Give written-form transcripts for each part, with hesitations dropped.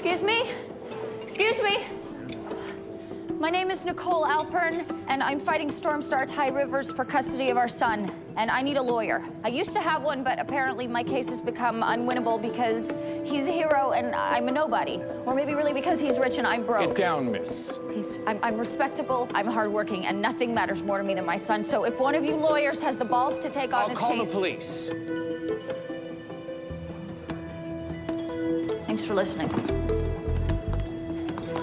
Excuse me? Excuse me? My name is Nicole Alpern, and I'm fighting Stormstar Thai Rivers for custody of our son, and I need a lawyer. I used to have one, but apparently my case has become unwinnable because he's a hero and I'm a nobody. Or maybe really because he's rich and I'm broke. Get down, miss. Please, I'm respectable, I'm hardworking, and nothing matters more to me than my son. So if one of you lawyers has the balls to take on this case... I'll call the police. Thanks for listening.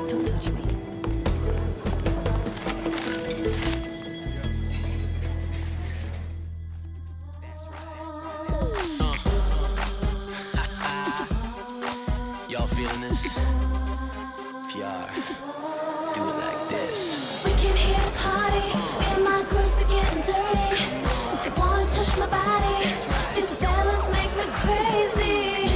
Don't touch me. Y'all feeling this? PR, do it like this. We came here to party, and my girls be getting dirty. They wanna touch my body. These fellas make me crazy.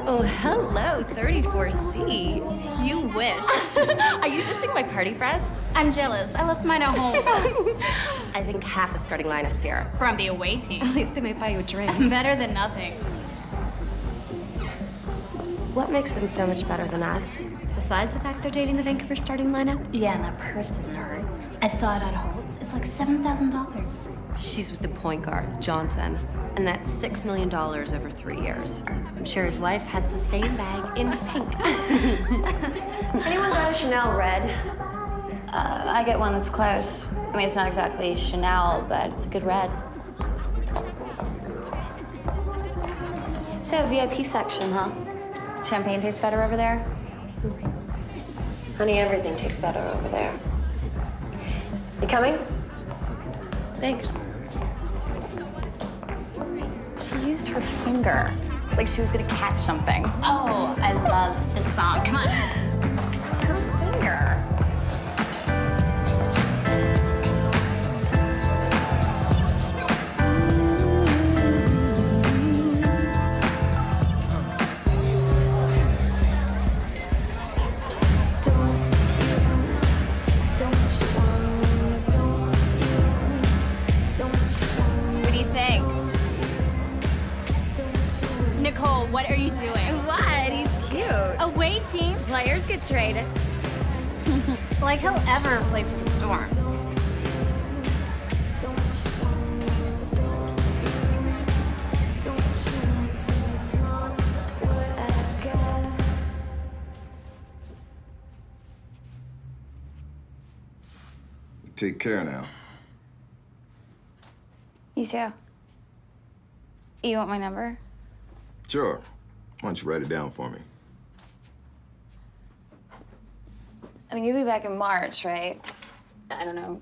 Oh, hello, 34C. You wish. Are you dissing my party breasts? I'm jealous. I left mine at home. I think half the starting lineup's here. From the away team. At least they might buy you a drink. Better than nothing. What makes them so much better than us? Besides the fact they're dating the Vancouver starting lineup? Yeah, and that purse doesn't hurt. I saw it at Holt's. It's like $7,000. She's with the point guard, Johnson. And that's $6 million over 3 years. I'm sure his wife has the same bag in pink. Anyone got a Chanel red? I get one that's close. I mean, it's not exactly Chanel, but it's a good red. So, VIP section, huh? Champagne tastes better over there? Honey, everything tastes better over there. You coming? Thanks. She used her finger, like she was gonna catch something. Oh, I love this song. Come on. Her finger. What do you think? Nicole, what are you doing? What? He's cute. Away team? Players get traded. Like he'll ever play for the Storm. Take care now. You too. You want my number? Sure. Why don't you write it down for me? I mean, you'll be back in March, right? I don't know.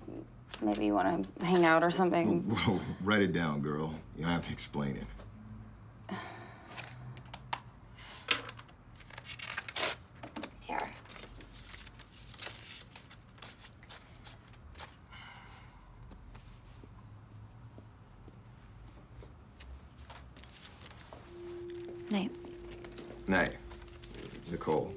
Maybe you want to hang out or something. Well, write it down, girl. You don't have to explain it. Here. Night. Night. Nicole.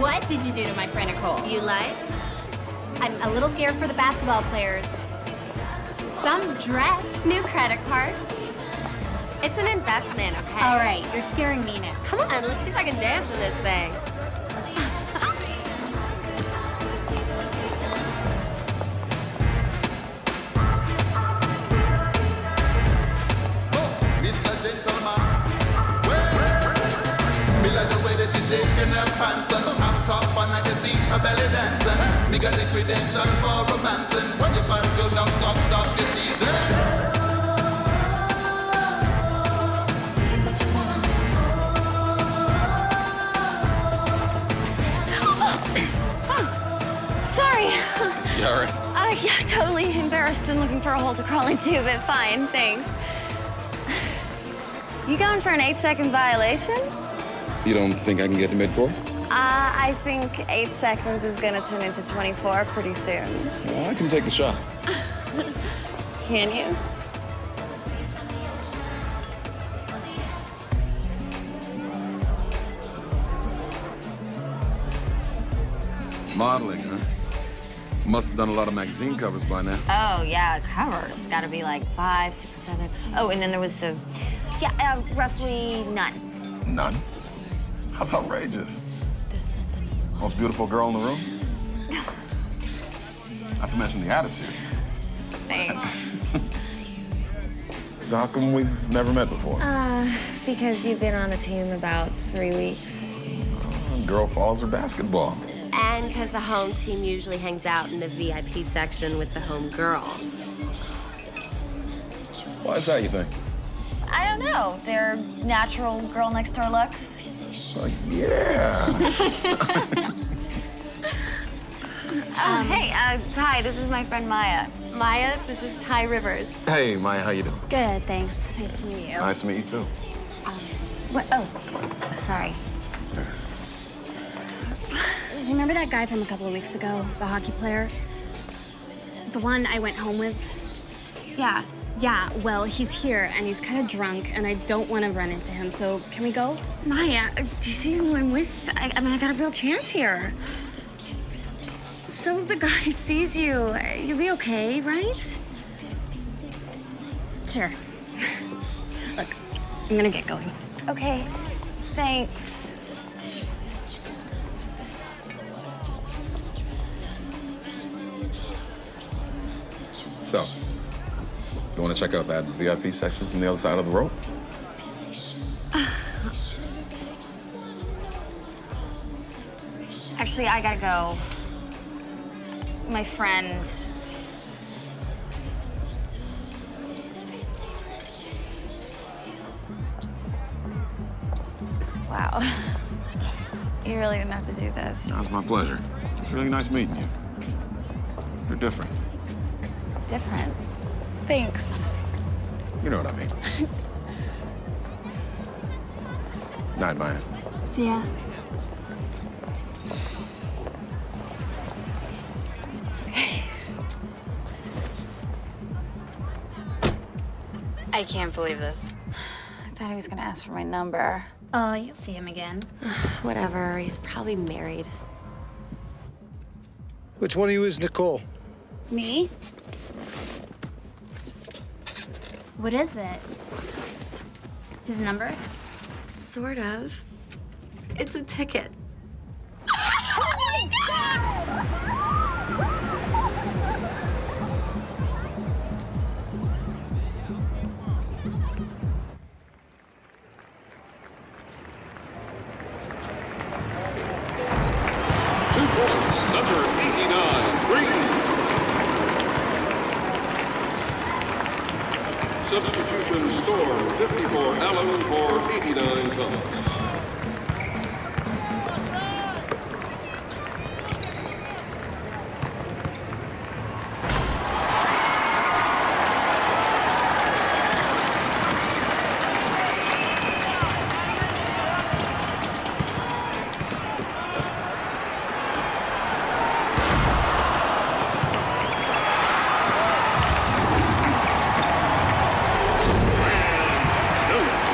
What did you do to my friend Nicole? You like? I'm a little scared for the basketball players. Some dress. New credit card. It's an investment, okay? All right, you're scaring me now. Come on, let's see if I can dance in this thing. Mr. Gentleman, me like the way that she's shaking her pants and have top and I can see her belly dancing. Me got the credential for romancing. When you body go down, stop, it's easy. Sorry. You all right? Yeah, totally embarrassed and looking for a hole to crawl into, but fine, thanks. You going for an 8-second violation? You don't think I can get to midcourt? I think 8 seconds is gonna turn into 24 pretty soon. Well, I can take the shot. Can you? Modeling, huh? Must have done a lot of magazine covers by now. Oh, yeah, covers. Gotta be like 5, 6, 7. Oh, and then there was roughly none. None? That's outrageous. Most beautiful girl in the room? Not to mention the attitude. Thanks. So how come we've never met before? Because you've been on the team about 3 weeks. Girl follows her basketball. And because the home team usually hangs out in the VIP section with the home girls. Why is that, you think? I don't know. They're natural girl next door looks. Yeah. Hey, hi, this is my friend Maya. Maya, this is Ty Rivers. Hey, Maya, how you doing? Good, thanks. Nice to meet you. Nice to meet you, too. What? Oh, sorry. Do you remember that guy from a couple of weeks ago, the hockey player? The one I went home with? Yeah, well, he's here, and he's kind of drunk, and I don't want to run into him, so can we go? Maya, do you see who I'm with? I mean, I got a real chance here. So if the guy sees you, you'll be okay, right? Sure. Look, I'm gonna get going. Okay, thanks. So, you want to check out that VIP section from the other side of the road? Actually, I gotta go. My friend. Wow. You really didn't have to do this. No, it's my pleasure. It's really nice meeting you. You're different. Different. Thanks. You know what I mean. Night, Maya. See ya. I can't believe this. I thought he was gonna ask for my number. Oh, you'll see him again. Whatever, he's probably married. Which one of you is Nicole? Me? What is it? His number? Sort of. It's a ticket. Oh my God! Number 89, Green. Substitution Storm, 54 Allen for 89 Cubs.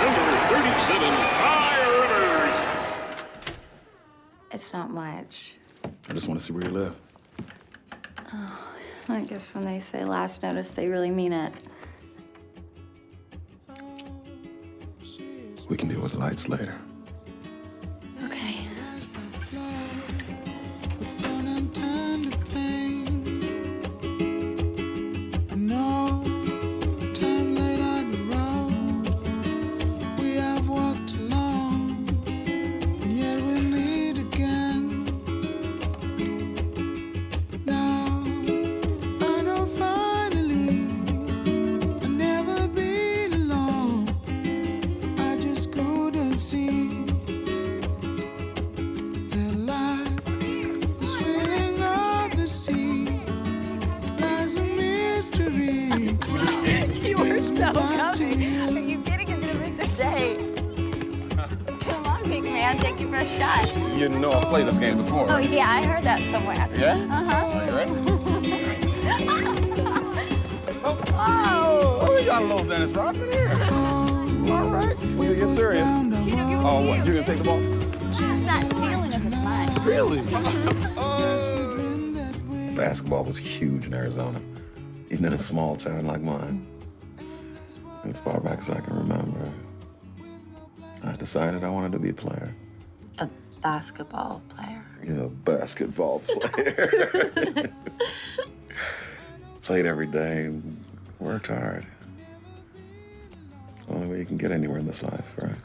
Number 37, Tyler much. I just want to see where you live. I guess when they say last notice, they really mean it. We can deal with the lights later. Okay. You were so coming. Are you getting a bit of it today? Come on, big man, take your best shot. You know I've played this game before, Oh, right? yeah, I heard that somewhere. Yeah? Uh-huh. Are you ready? Oh! Oh, we got a little Dennis Rodman here. All right. We'll get serious. Oh, what? You gonna take the ball? It's not stealing if it's mine. Really? Basketball was huge in Arizona, even in a small town like mine. As far back as I can remember, I decided I wanted to be a player. A basketball player. Yeah, a basketball player. Played every day, worked hard. It's the only way you can get anywhere in this life, right?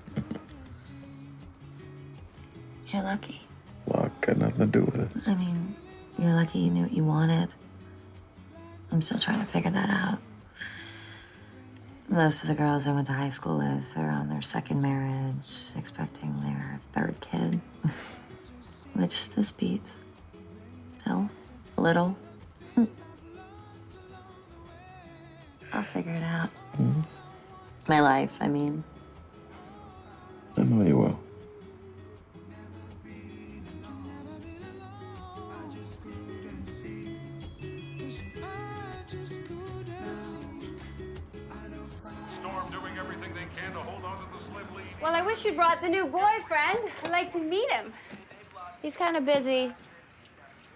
You're lucky. Luck had nothing to do with it. I mean, you're lucky you knew what you wanted. I'm still trying to figure that out. Most of the girls I went to high school with are on their second marriage, expecting their third kid. Which this beats. Still, a little. I'll figure it out. Mm-hmm. My life, I mean. I know you will. Well, I wish you'd brought the new boyfriend. I'd like to meet him. He's kind of busy.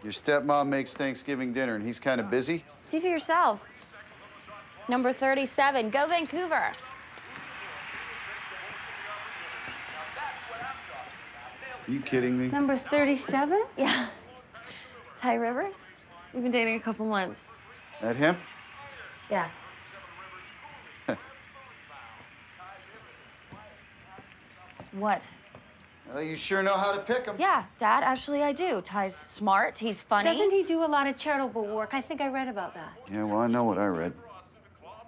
Your stepmom makes Thanksgiving dinner, and he's kind of busy? See for yourself. Number 37, go Vancouver. Are you kidding me? Number 37? Yeah. Ty Rivers? We've been dating a couple months. That him? Yeah. What? Well, you sure know how to pick him. Yeah, Dad, actually I do. Ty's smart, he's funny. Doesn't he do a lot of charitable work? I think I read about that. Yeah, well, I know what I read.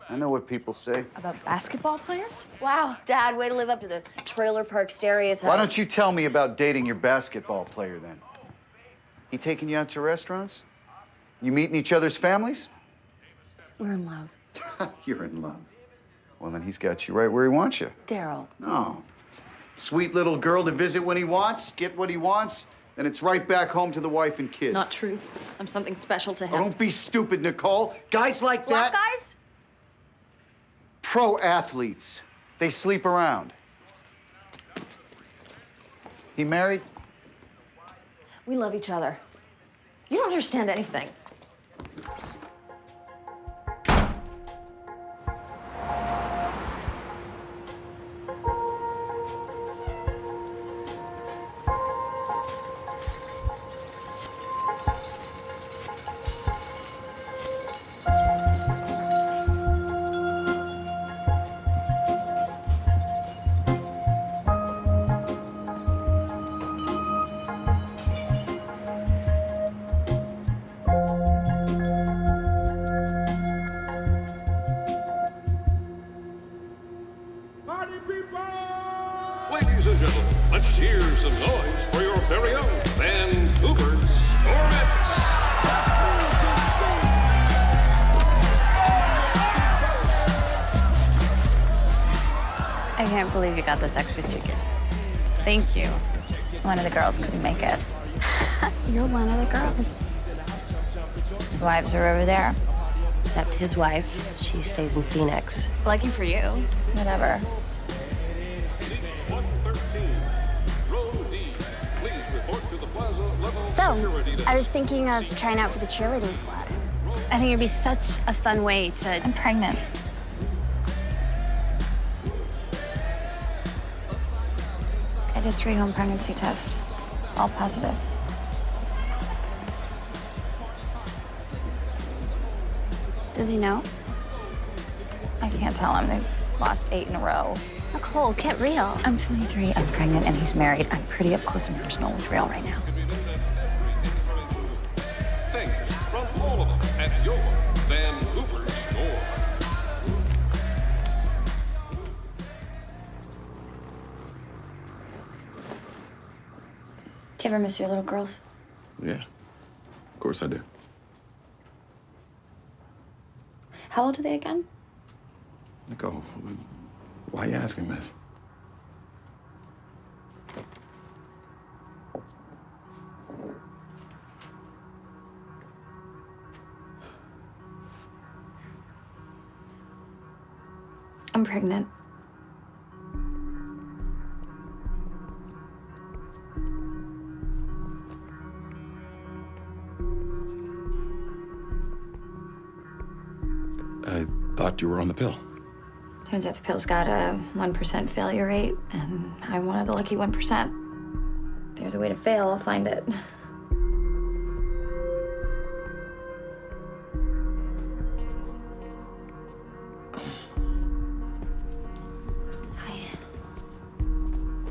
I know what people say. About basketball players? Wow, Dad, way to live up to the trailer park stereotype. Why don't you tell me about dating your basketball player, then? He taking you out to restaurants? You meeting each other's families? We're in love. You're in love. Well, then he's got you right where he wants you. Daryl. No. Sweet little girl to visit when he wants, get what he wants, then it's right back home to the wife and kids. Not true. I'm something special to him. Oh, don't be stupid, Nicole. Guys like Black that... guys? Pro athletes. They sleep around. He married? We love each other. You don't understand anything. Ladies and gentlemen, let's hear some noise for your very own Vancouver Stormettes. I can't believe you got this extra ticket. Thank you. One of the girls couldn't make it. You're one of the girls. The wives are over there. Except his wife, she stays in Phoenix. Lucky for you. Whatever. Seat 113, row D. Please report to the plaza level. So, I was thinking of trying out for the cheerleading squad. I think it'd be such a fun way to... I'm pregnant. I did 3 home pregnancy tests, all positive. Does he know? I can't tell him. They lost 8 in a row. Nicole, get real. I'm 23, I'm pregnant, and he's married. I'm pretty up close and personal with Real right now. Thank you from all of us at your Van Hoover store. Do you ever miss your little girls? Yeah, of course I do. How old are they again? Nicole, why are you asking this? I'm pregnant. I thought you were on the pill. Turns out the pill's got a 1% failure rate, and I'm one of the lucky 1%. If there's a way to fail, I'll find it.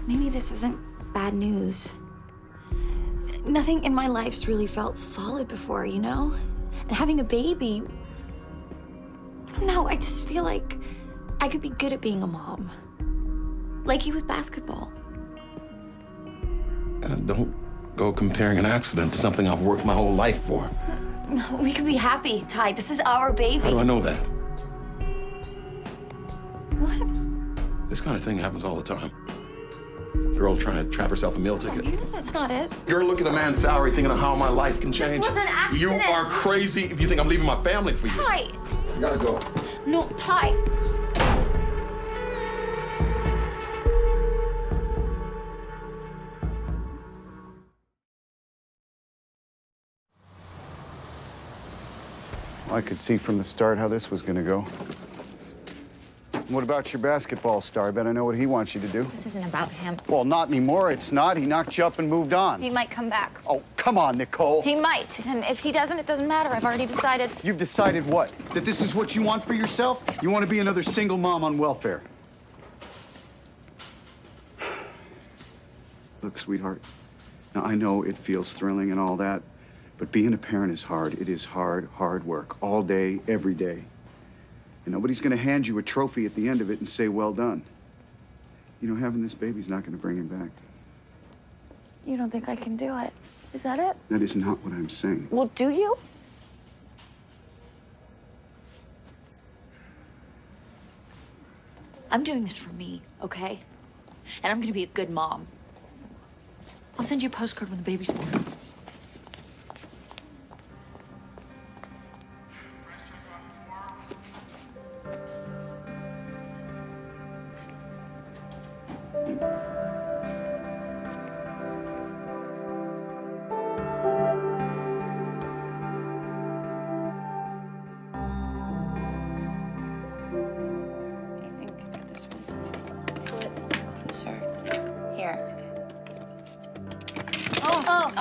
Maybe this isn't bad news. Nothing in my life's really felt solid before, you know? And having a baby, I don't know, I just feel like I could be good at being a mom. Like you with basketball. Don't go comparing an accident to something I've worked my whole life for. We could be happy, Ty. This is our baby. How do I know that? What? This kind of thing happens all the time. Girl trying to trap herself a meal ticket. You know that's not it. Girl look at a man's salary thinking of how my life can change. This was an accident. You are crazy if you think I'm leaving my family for you. Ty! You gotta go. No, Ty. Well, I could see from the start how this was gonna go. What about your basketball star? I bet I know what he wants you to do. This isn't about him. Well, not anymore. It's not. He knocked you up and moved on. He might come back. Oh, come on, Nicole. He might. And if he doesn't, it doesn't matter. I've already decided. You've decided what? That this is what you want for yourself? You want to be another single mom on welfare? Look, sweetheart, now I know it feels thrilling and all that, but being a parent is hard. It is hard, hard work, all day, every day. And nobody's gonna hand you a trophy at the end of it and say, well done. You know, having this baby's not gonna bring him back. You don't think I can do it? Is that it? That is not what I'm saying. Well, do you? I'm doing this for me, okay? And I'm gonna be a good mom. I'll send you a postcard when the baby's born.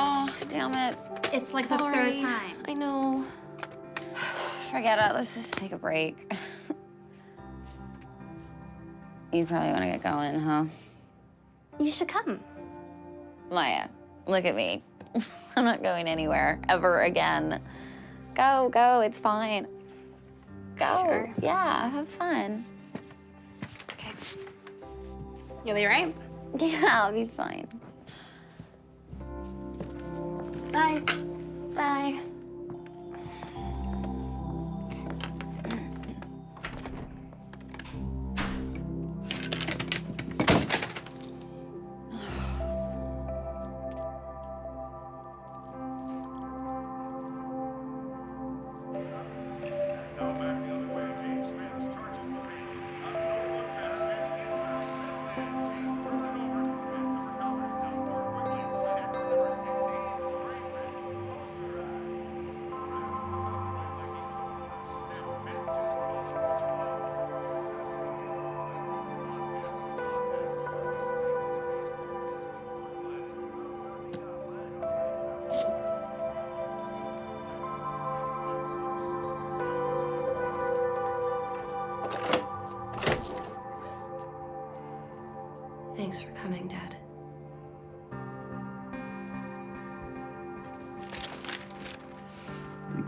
Oh, damn it. It's like the third time. I know. Forget it. Let's just take a break. You probably want to get going, huh? You should come. Maya, look at me. I'm not going anywhere ever again. Go, go. It's fine. Go. Sure. Yeah, have fun. Okay. You'll be right. Yeah, I'll be fine. Bye. Bye.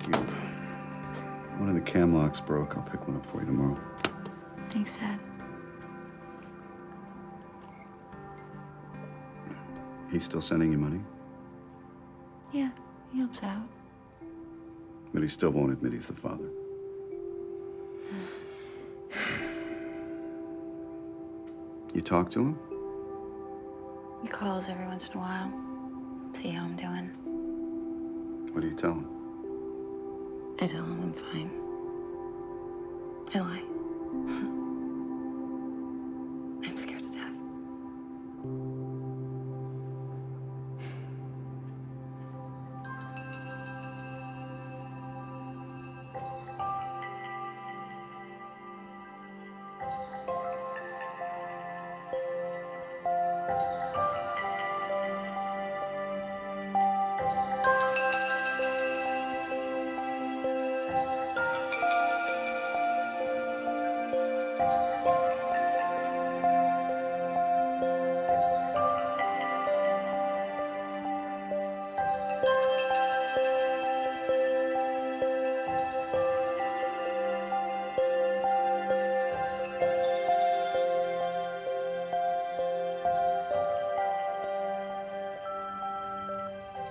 you. One of the cam locks broke. I'll pick one up for you tomorrow. Thanks, Dad. He's still sending you money, Yeah, he helps out. but he still won't admit he's the father. You talk to him? He calls every once in a while, see how I'm doing. What do you tell him? I tell him I'm fine. I lie. I'm scared to death.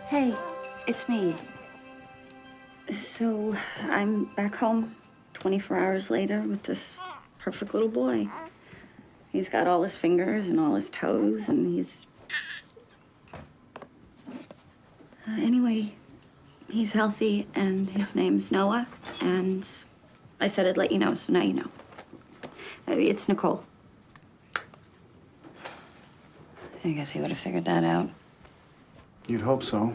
Hey, it's me. So I'm back home 24 hours later with this perfect little boy. He's got all his fingers and all his toes, and he's... anyway, he's healthy, and his name's Noah, and I said I'd let you know, so now you know. It's Nicole. I guess he would have figured that out. You'd hope so.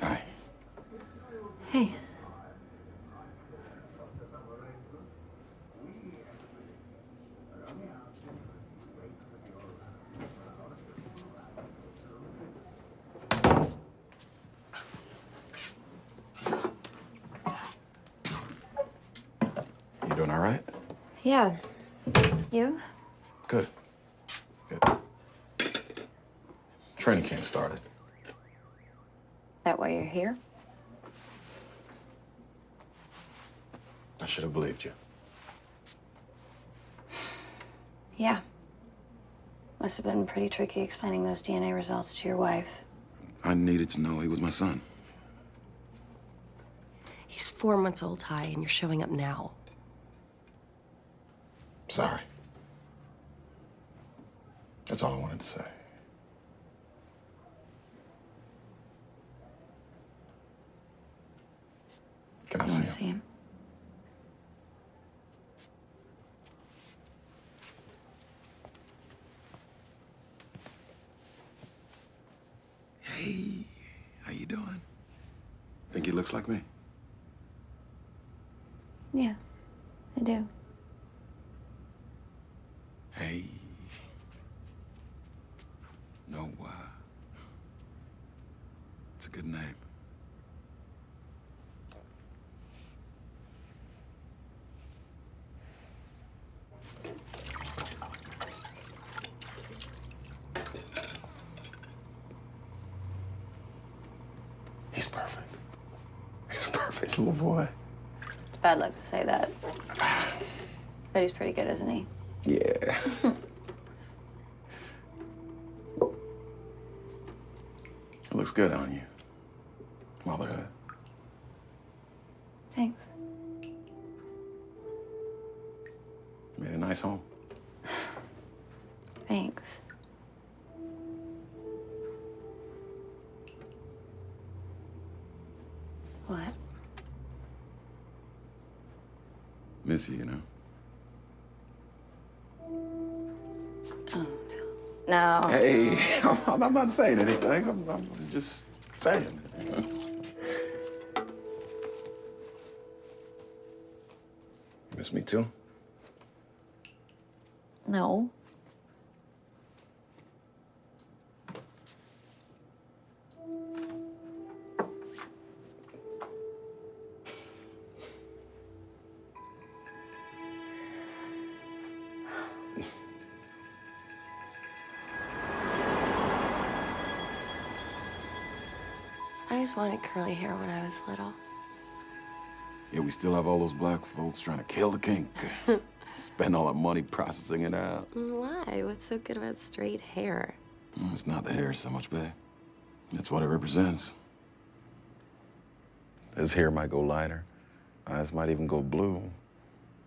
Hi. Hey. You doing all right? Yeah. You? Good. Good. Training camp started. That why you're here? I should have believed you. Yeah. Must have been pretty tricky explaining those DNA results to your wife. I needed to know he was my son. He's 4 months old, Ty, and you're showing up now. Sorry. That's all I wanted to say. Can I You see want him? to see him? Hey, how you doing? Think he looks like me? Yeah, I do. Hey. No, it's a good name. He's perfect. He's a perfect little boy. It's bad luck to say that. But he's pretty good, isn't he? Yeah. It looks good on you. Motherhood. Thanks. You made a nice home. Thanks. What? Miss you, you know. Oh, no. No. Hey, I'm not saying anything. I'm just saying. You miss me too? No. I always wanted curly hair when I was little. Yeah, we still have all those black folks trying to kill the kink. Spend all our money processing it out. Why? What's so good about straight hair? It's not the hair so much, babe. It's what it represents. His hair might go lighter. Eyes might even go blue.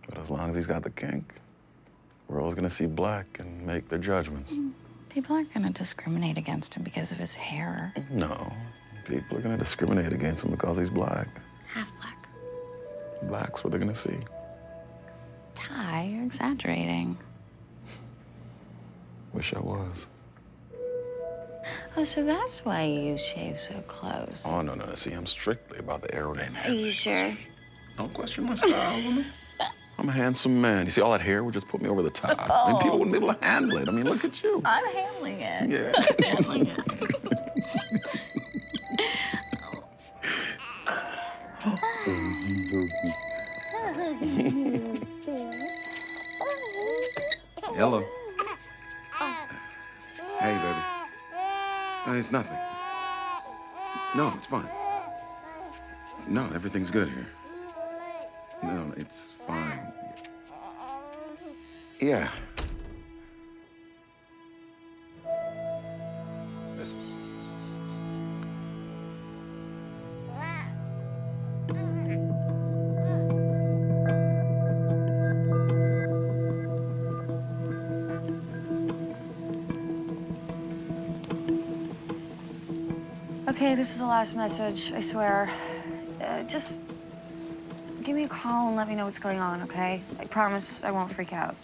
But as long as he's got the kink, we're always gonna see black and make their judgments. People aren't gonna discriminate against him because of his hair. No. People are gonna discriminate against him because he's black. Half black. Black's what they're gonna see. Ty, you're exaggerating. Wish I was. Oh, so that's why you shave so close. Oh, no. See, I'm strictly about the aerodynamics. Are you sure? Don't question my style, woman. I'm a handsome man. You see, all that hair would just put me over the top. And people wouldn't be able to handle it. I mean, look at you. I'm handling it. Yeah. I'm handling it. Hello. Hey, baby. It's nothing. No, it's fine. No, everything's good here. No, it's fine. Yeah. Listen. Okay, this is the last message, I swear. Just give me a call and let me know what's going on, okay? I promise I won't freak out.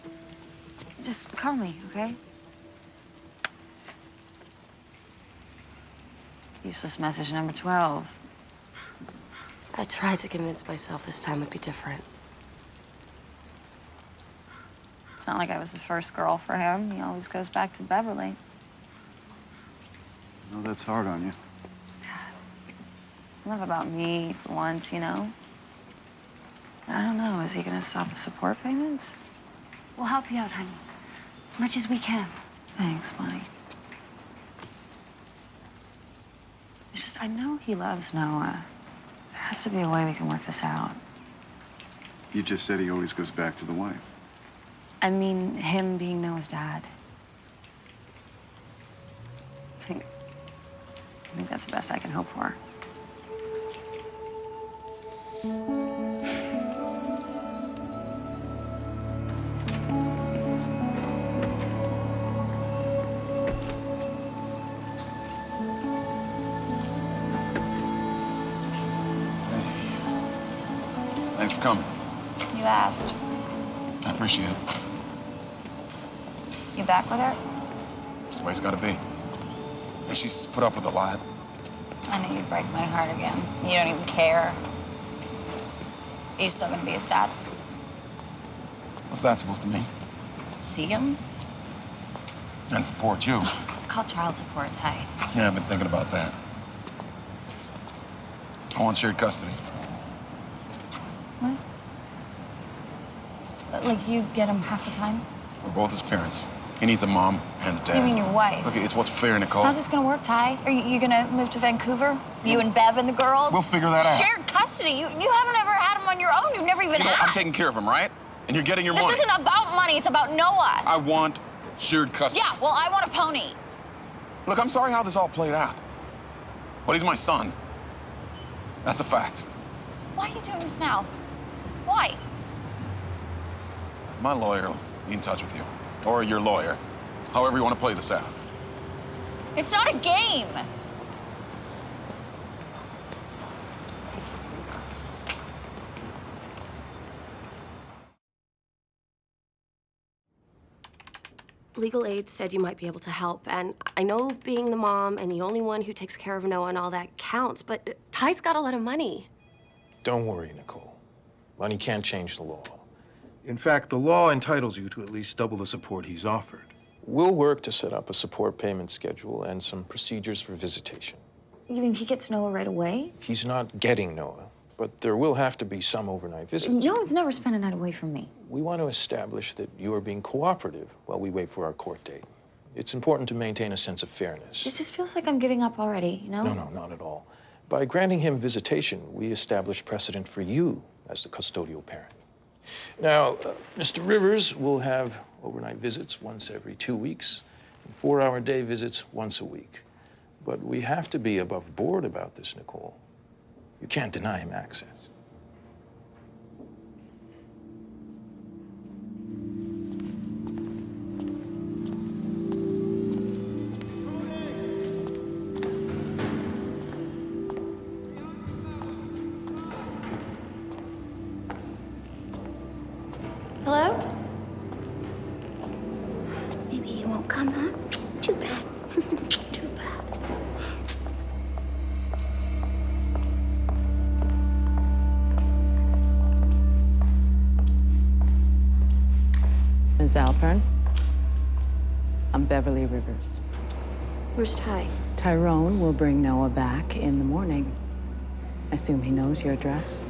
Just call me, okay? Useless message number 12. I tried to convince myself this time would be different. It's not like I was the first girl for him. He always goes back to Beverly. No, that's hard on you. Enough about me for once, you know? I don't know, is he gonna stop the support payments? We'll help you out, honey. As much as we can. Thanks, Bonnie. It's just, I know he loves Noah. There has to be a way we can work this out. You just said he always goes back to the wife. I mean, him being Noah's dad. I think that's the best I can hope for. Thanks for coming. You asked. I appreciate it. You back with her? That's the way it's gotta be. And she's put up with a lot. I knew you'd break my heart again. You don't even care. Are you still gonna be his dad? What's that supposed to mean? See him? And support you. It's called child support, Ty. Yeah, I've been thinking about that. I want shared custody. What? Like you get him half the time? We're both his parents. He needs a mom and a dad. You mean your wife? Look, it's what's fair, Nicole. How's this gonna work, Ty? Are you gonna move to Vancouver? You and Bev and the girls? We'll figure that out. Shared custody. You haven't ever had him on your own. You've never even You know, asked. I'm taking care of him, right? And you're getting your money. This isn't about money. It's about Noah. I want shared custody. Yeah, well, I want a pony. Look, I'm sorry how this all played out. But he's my son. That's a fact. Why are you doing this now? Why? My lawyer will be in touch with you. Or your lawyer. However you want to play this out. It's not a game. legal aid said you might be able to help, and I know being the mom and the only one who takes care of Noah and all that counts, but Ty's got a lot of money. Don't worry, Nicole. Money can't change the law. In fact, the law entitles you to at least double the support he's offered. We'll work to set up a support payment schedule and some procedures for visitation. You mean he gets Noah right away? He's not getting Noah, but there will have to be some overnight visits. Noah's never spent a night away from me. We want to establish that you are being cooperative while we wait for our court date. It's important to maintain a sense of fairness. It just feels like I'm giving up already, you know? No, not at all. By granting him visitation, we establish precedent for you as the custodial parent. Now, Mr. Rivers will have overnight visits once every 2 weeks and 4-hour day visits once a week. But we have to be above board about this, Nicole. You can't deny him access. Hello? Maybe he won't come, huh? Too bad. Too bad. Ms. Alpern, I'm Beverly Rivers. Where's Ty? Tyrone will bring Noah back in the morning. I assume he knows your address.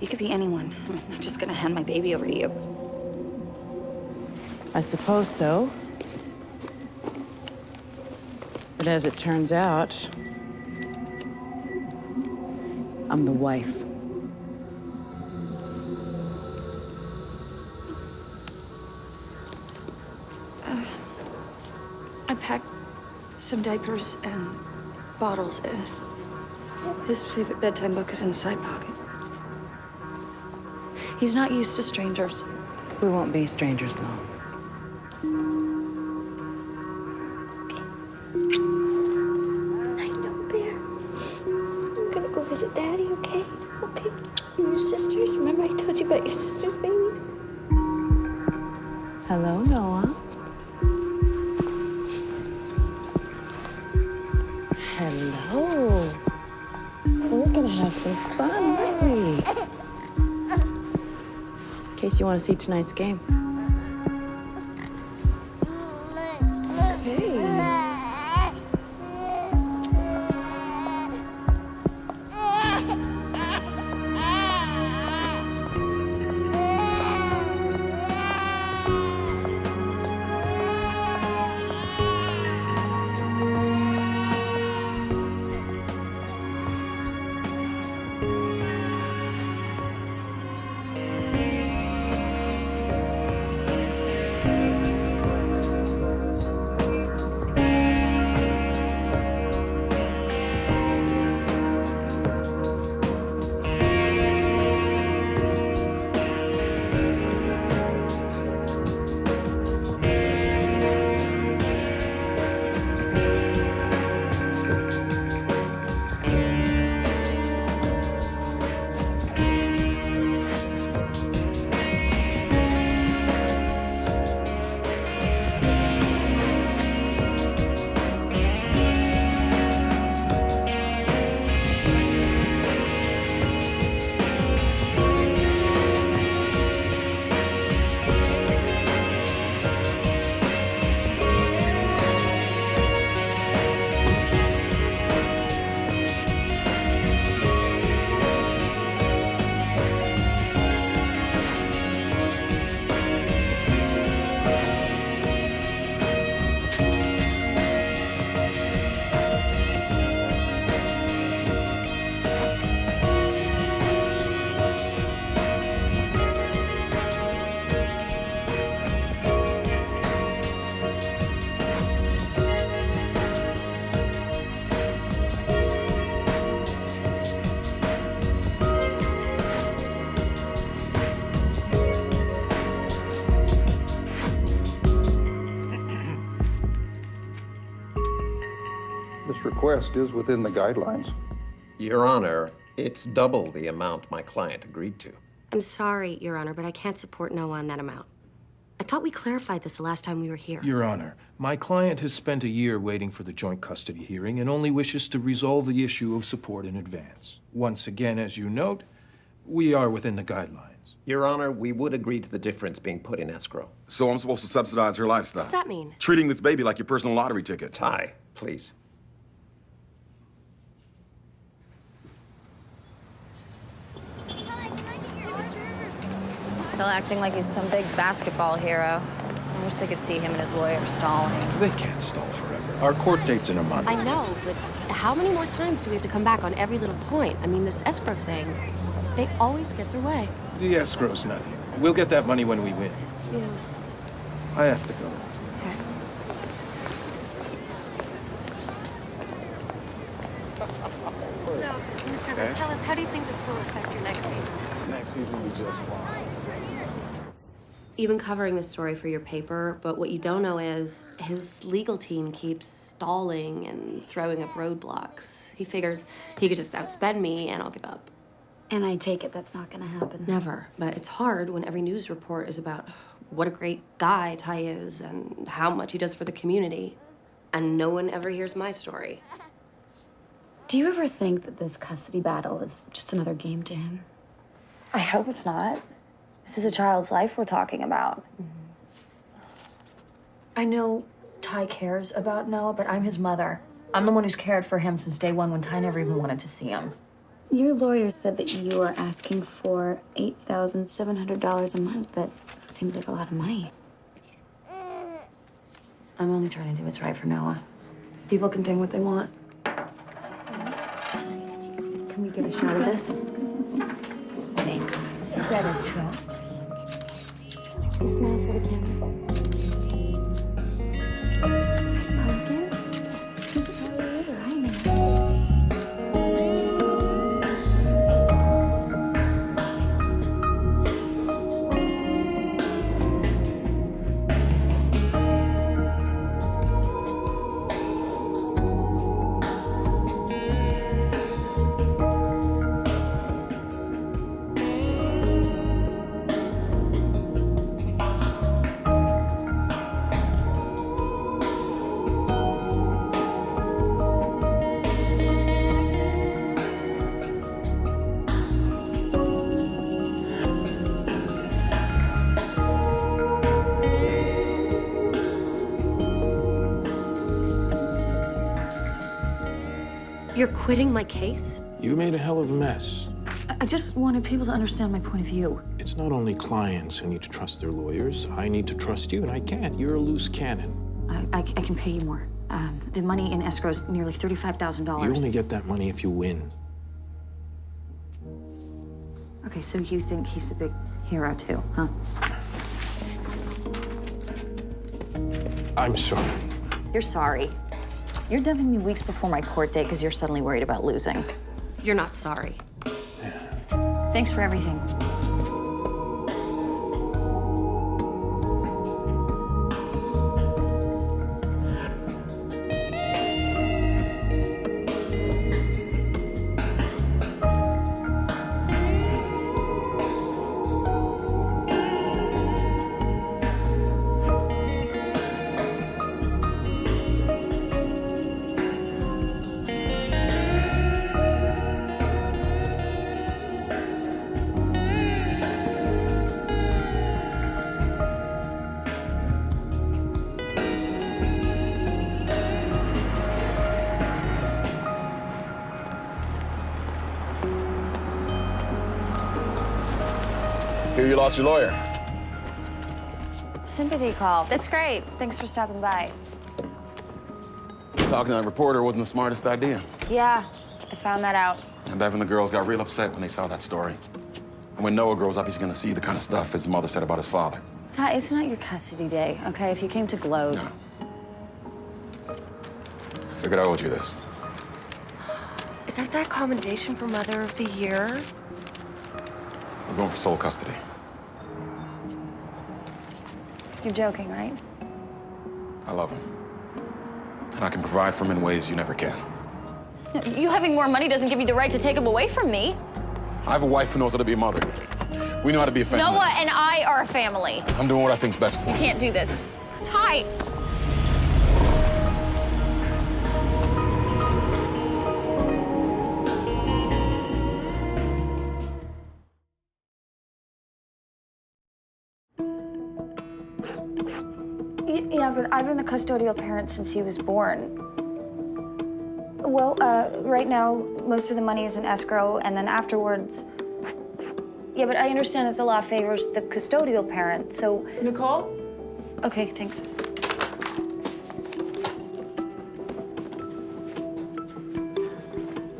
You could be anyone. I'm not just gonna hand my baby over to you. I suppose so. But as it turns out, I'm the wife. I packed some diapers and bottles. His favorite bedtime book is in the side pocket. He's not used to strangers. We won't be strangers long. Night, no bear. I'm gonna go visit Daddy, okay? Okay. And your sisters. Remember I told you about your sisters, baby? Hello, Noah. Hello. We're gonna have some fun, aren't we? In case you want to see tonight's game. This request is within the guidelines. Your Honor, it's double the amount my client agreed to. I'm sorry, Your Honor, but I can't support Noah on that amount. I thought we clarified this the last time we were here. Your Honor, my client has spent a year waiting for the joint custody hearing and only wishes to resolve the issue of support in advance. Once again, as you note, we are within the guidelines. Your Honor, we would agree to the difference being put in escrow. So I'm supposed to subsidize her lifestyle? What's that mean? Treating this baby like your personal lottery ticket. Ty, please. Still acting like he's some big basketball hero. I wish they could see him and his lawyer stalling. They can't stall forever. Our court date's in a month. I know, but how many more times do we have to come back on every little point? I mean, this escrow thing, they always get their way. The escrow's nothing. We'll get that money when we win. Yeah. I have to go. Okay. So, Mr. Rivers, tell us, how do you think this will affect your next season? Next season will be just fine. You've been covering this story for your paper, but what you don't know is his legal team keeps stalling and throwing up roadblocks. He figures he could just outspend me and I'll give up. And I take it that's not gonna happen. Never. But it's hard when every news report is about what a great guy Ty is and how much he does for the community. And no one ever hears my story. Do you ever think that this custody battle is just another game to him? I hope it's not. This is a child's life we're talking about. I know Ty cares about Noah, but I'm his mother. I'm the one who's cared for him since day one when Ty never even wanted to see him. Your lawyer said that you are asking for $8,700 a month. That seems like a lot of money. I'm only trying to do what's right for Noah. People can think what they want. Can we get a shot of this? Thanks. Is that a joke? You smile for the camera. Pumpkin? Hi, man. You're quitting my case? You made a hell of a mess. I just wanted people to understand my point of view. It's not only clients who need to trust their lawyers. I need to trust you, and I can't. You're a loose cannon. I can pay you more. The money in escrow is nearly $35,000. You only get that money if you win. Okay, so you think he's the big hero too, huh? I'm sorry. You're sorry. You're dumping me weeks before my court date because you're suddenly worried about losing. You're not sorry. Thanks for everything. Hear you lost your lawyer. Sympathy call. That's great. Thanks for stopping by. Talking to that reporter wasn't the smartest idea. Yeah, I found that out. And Bev and the girls got real upset when they saw that story. And when Noah grows up, he's gonna see the kind of stuff his mother said about his father. Ty, it's not your custody day, okay? If you came to gloat. No. Figured I owed you this. Is that commendation for Mother of the Year? We're going for sole custody. You're joking, right? I love him. And I can provide for him in ways you never can. You having more money doesn't give you the right to take him away from me. I have a wife who knows how to be a mother. We know how to be a family. Noah and I are a family. I'm doing what I think's best for You him. can't do this. Ty! Yeah, but I've been the custodial parent since he was born. Well, right now, most of the money is in escrow, and then afterwards... Yeah, but I understand that the law favors the custodial parent, so... Nicole? Okay, thanks.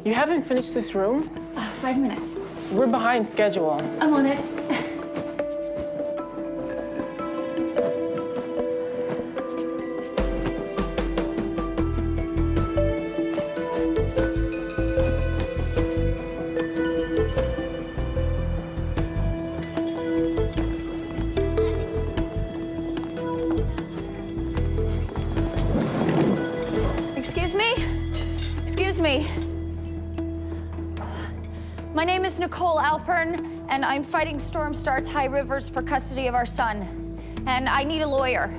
You haven't finished this room? 5 minutes. We're behind schedule. I'm on it. Excuse me? Excuse me. My name is Nicole Alpern, and I'm fighting Stormstar Ty Rivers for custody of our son. And I need a lawyer.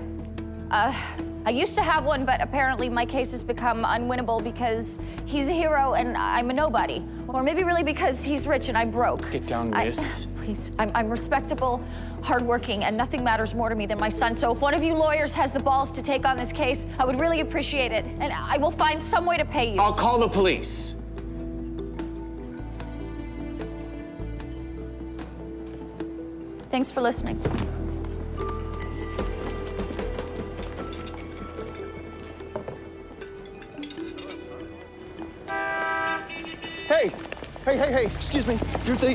I used to have one, but apparently my case has become unwinnable because he's a hero and I'm a nobody. Or maybe really because he's rich and I'm broke. Get down, miss. Please, I'm respectable, hardworking, and nothing matters more to me than my son. So if one of you lawyers has the balls to take on this case, I would really appreciate it. And I will find some way to pay you. I'll call the police. Thanks for listening. Hey, excuse me. You're the,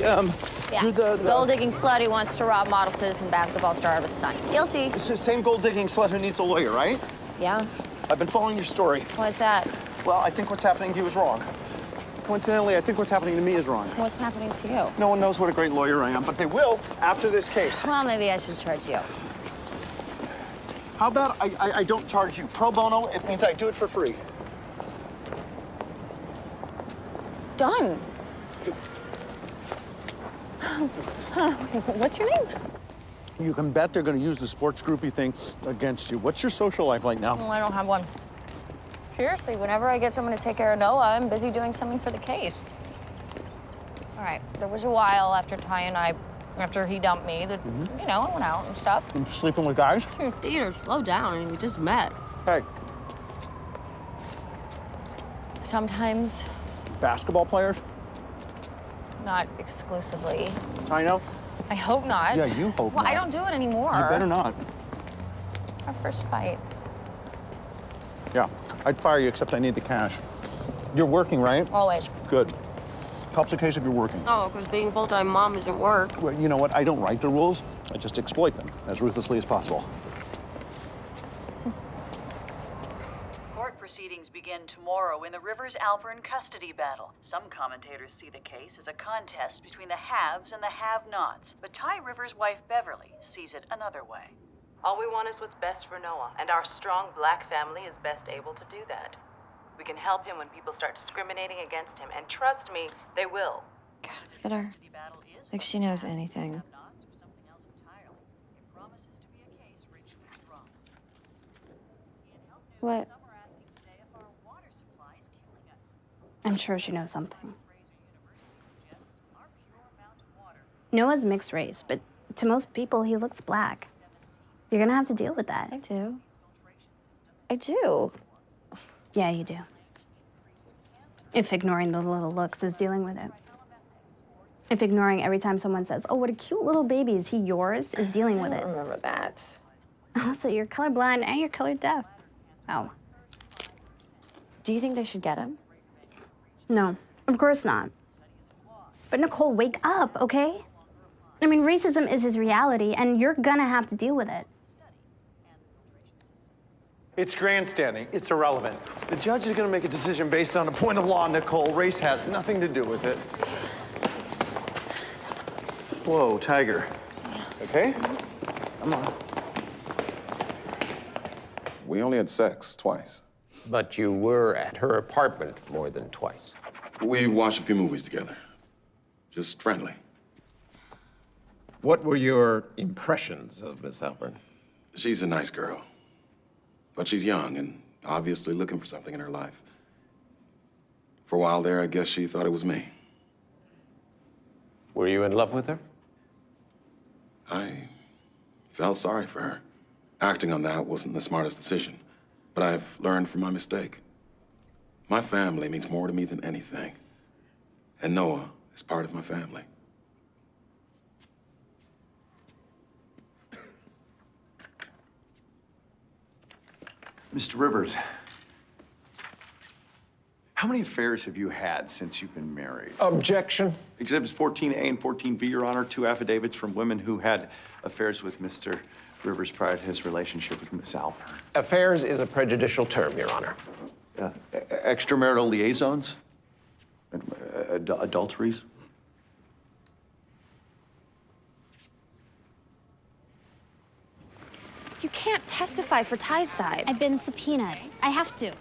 Yeah. You're the... Gold-digging slut who wants to rob model citizen basketball star of his son. Guilty. It's the same gold-digging slut who needs a lawyer, right? Yeah. I've been following your story. Why's that? Well, I think what's happening to you is wrong. Coincidentally, I think what's happening to me is wrong. What's happening to you? No one knows what a great lawyer I am, but they will after this case. Well, maybe I should charge you. How about I don't charge you? Pro bono, it means I do it for free. Done. What's your name? You can bet they're going to use the sports groupie thing against you. What's your social life like now? I don't have one. Seriously, whenever I get someone to take care of Noah, I'm busy doing something for the case. All right, there was a while after Ty and I, after he dumped me, that, you know, I went out and stuff. You sleeping with guys? Theater, slow down. I mean, we just met. Hey, Sometimes, basketball players? not exclusively. I know. I hope not. Yeah, you hope Well, not. I don't do it anymore. You better not. Our first fight. Yeah, I'd fire you, except I need the cash. You're working, right? Always. Good. Helps the case if you're working. Oh, because being full-time mom isn't work. Well, you know what? I don't write the rules. I just exploit them as ruthlessly as possible. Court proceedings begin tomorrow in the Rivers-Alpern custody battle. Some commentators see the case as a contest between the haves and the have-nots, but Ty Rivers' wife Beverly sees it another way. All we want is what's best for Noah, and our strong black family is best able to do that. We can help him when people start discriminating against him, and trust me, they will. God, look at her. Like she knows anything. What? I'm sure she knows something. Noah's mixed race, but to most people, he looks black. You're gonna have to deal with that. I do. I do. Yeah, you do. If ignoring the little looks is dealing with it. If ignoring every time someone says, oh, what a cute little baby, is he yours, is dealing with I it. don't remember that. Also, you're colorblind and you're color deaf. Oh. Do you think they should get him? No, of course not. But Nicole, wake up, okay? I mean, racism is his reality, and you're gonna have to deal with it. It's grandstanding. It's irrelevant. The judge is going to make a decision based on a point of law, Nicole. Race has nothing to do with it. Whoa, Tiger. Okay? Come on. We only had sex twice. But you were at her apartment more than twice. We watched a few movies together. Just friendly. What were your impressions of Miss Alpern? She's a nice girl. But she's young and obviously looking for something in her life. For a while there, I guess she thought it was me. Were you in love with her? I felt sorry for her. Acting on that wasn't the smartest decision, but I've learned from my mistake. My family means more to me than anything, and Noah is part of my family. Mr. Rivers, how many affairs have you had since you've been married? Objection. Exhibits 14A and 14B, Your Honor, 2 affidavits from women who had affairs with Mr. Rivers prior to his relationship with Miss Alpern. Affairs is a prejudicial term, Your Honor. Extramarital liaisons? Adulteries? You can't testify for Ty's side. I've been subpoenaed. I have to.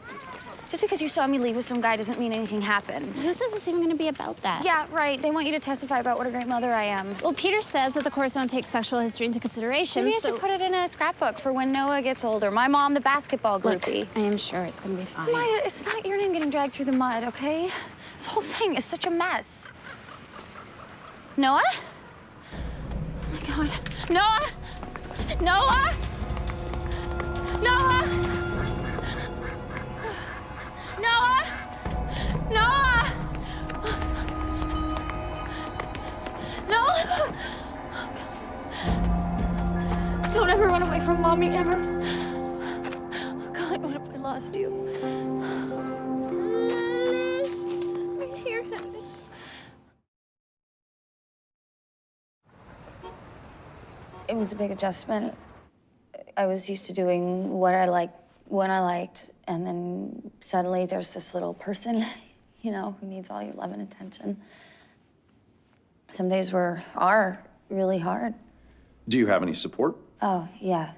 Just because you saw me leave with some guy doesn't mean anything happened. Who says it's even gonna be about that? Yeah, right. They want you to testify about what a great mother I am. Well, Peter says that the courts don't take sexual history into consideration, Maybe I should put it in a scrapbook for when Noah gets older. My mom, the basketball groupie. Look, I am sure it's gonna be fine. Maya, it's not your name getting dragged through the mud, okay? This whole thing is such a mess. Noah? Oh my God. Noah! Noah! Noah! Noah! Noah! Noah! Don't ever run away from Mommy, ever. Oh God, what if I lost you? My dear honey. It was a big adjustment. I was used to doing what I liked when I liked, and then suddenly there's this little person, you know, who needs all your love and attention. Some days are really hard. Do you have any support? Oh, yeah.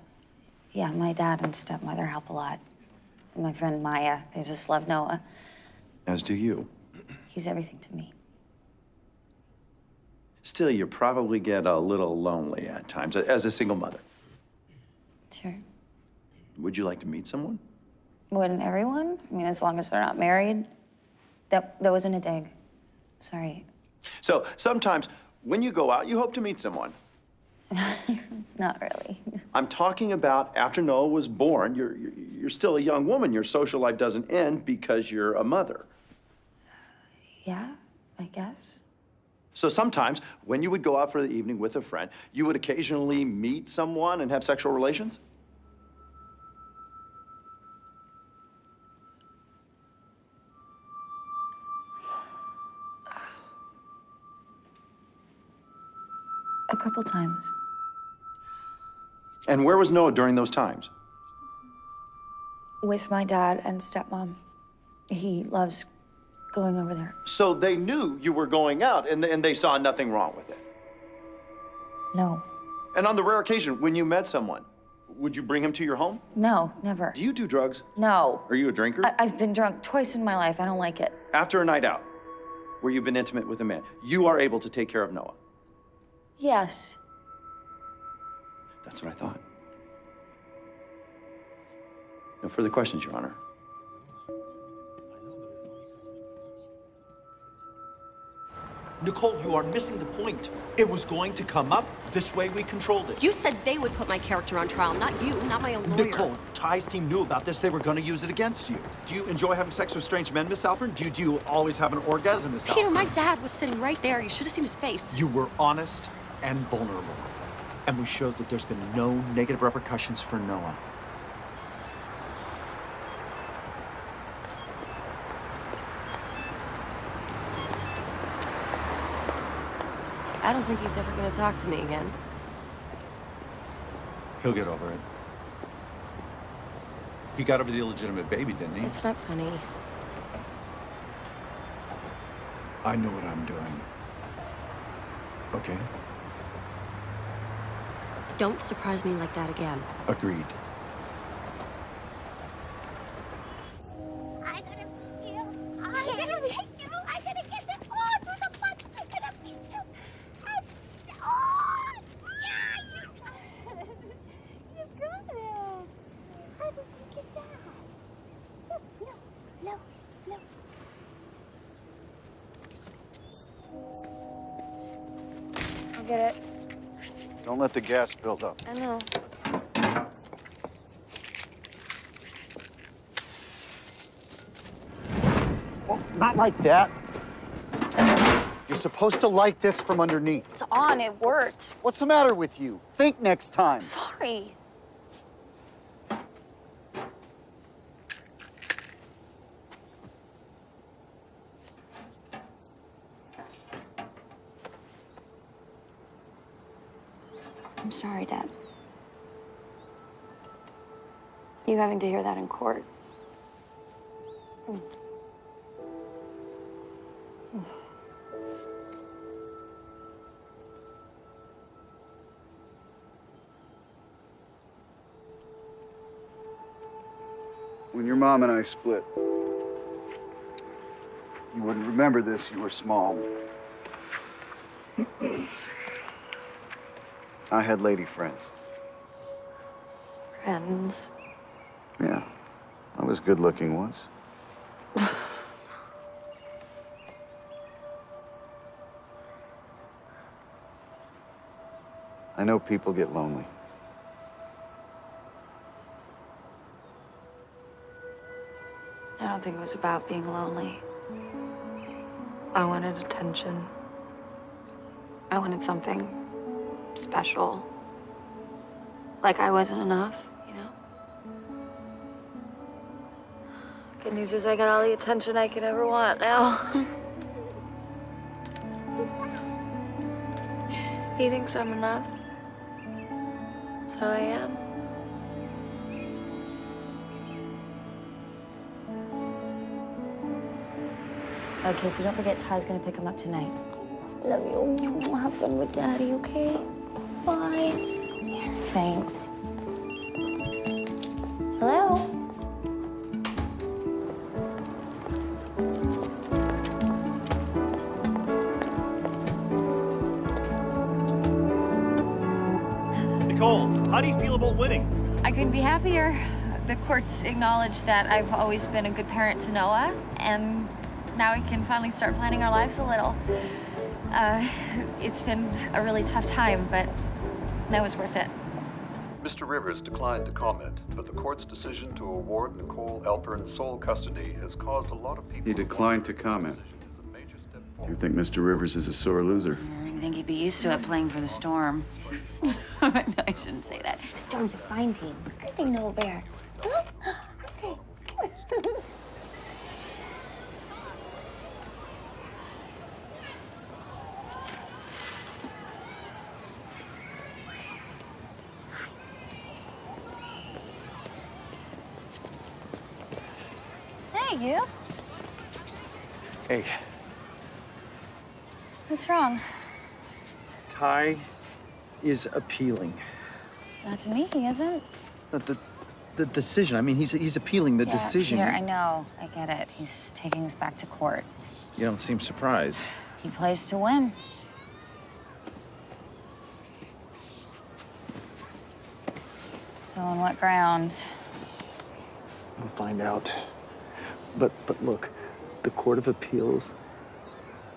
Yeah, my dad and stepmother help a lot. And my friend Maya, they just love Noah. As do you. He's everything to me. Still, you probably get a little lonely at times as a single mother. Sure. Would you like to meet someone? Wouldn't everyone? I mean, as long as they're not married. That wasn't a dig. Sorry. So sometimes when you go out, you hope to meet someone. Not really. I'm talking about after Noah was born. You're still a young woman. Your social life doesn't end because you're a mother. Yeah, I guess. So sometimes when you would go out for the evening with a friend, you would occasionally meet someone and have sexual relations? A couple times. And where was Noah during those times? With my dad and stepmom. He loves going over there. So they knew you were going out and they saw nothing wrong with it? No. And on the rare occasion when you met someone, would you bring him to your home? No, never. Do you do drugs? No. Are you a drinker? I've been drunk twice in my life. I don't like it. After a night out, where you've been intimate with a man, you are able to take care of Noah. Yes. That's what I thought. No further questions, Your Honor. Nicole, you are missing the point. It was going to come up. This way we controlled it. You said they would put my character on trial, not you, not my own lawyer. Nicole, Ty's team knew about this. They were going to use it against you. Do you enjoy having sex with strange men, Miss Alpern? Do you always have an orgasm, Miss Alpern? Peter, my dad was sitting right there. You should have seen his face. You were honest and vulnerable. And we showed that there's been no negative repercussions for Noah. I don't think he's ever gonna talk to me again. He'll get over it. He got over the illegitimate baby, didn't he? It's not funny. I know what I'm doing. Okay? Don't surprise me like that again. Agreed. get it. Don't let the gas build up. I know. Well, not like that. You're supposed to light this from underneath. It's on, it worked. What's the matter with you? Think next time. Sorry. I'm sorry, Dad. You having to hear that in court. When your mom and I split, you wouldn't remember this, you were small. I had lady friends. Friends. Yeah, I was good looking once. I know people get lonely. I don't think it was about being lonely. I wanted attention. I wanted something special. Like I wasn't enough, you know? Good news is I got all the attention I could ever want now. He thinks I'm enough. So I am. Okay, so don't forget Ty's gonna pick him up tonight. Love you. Have fun with Daddy, okay? Bye. Thanks. Hello? Nicole, how do you feel about winning? I couldn't be happier. The courts acknowledged that I've always been a good parent to Noah, and now we can finally start planning our lives a little. It's been a really tough time, but that was worth it. Mr. Rivers declined to comment, but the court's decision to award Nicole Alpern sole custody has caused a lot of people... He declined to comment. You think Mr. Rivers is a sore loser? I think he'd be used to it playing for the Storm. No, I shouldn't say that. The Storm's a fine team. I think Noah Bear. Huh? Okay. Hey, you. Hey, What's wrong? Ty is appealing. Not to me, he isn't. But the decision, I mean, he's appealing the decision. Peter, I know. I get it. He's taking us back to court. You don't seem surprised. He plays to win. So on what grounds? We'll find out. But look, the Court of Appeals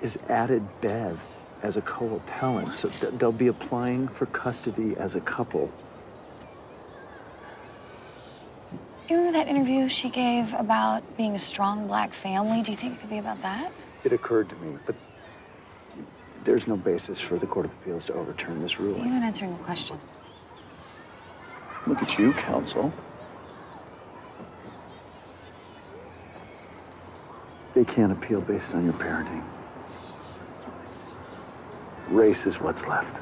has added Bev as a co-appellant, so they'll be applying for custody as a couple. You remember that interview she gave about being a strong black family? Do you think it could be about that? It occurred to me, but there's no basis for the Court of Appeals to overturn this You're ruling. not answering the question. Look at you, counsel. They can't appeal based on your parenting. Race is what's left.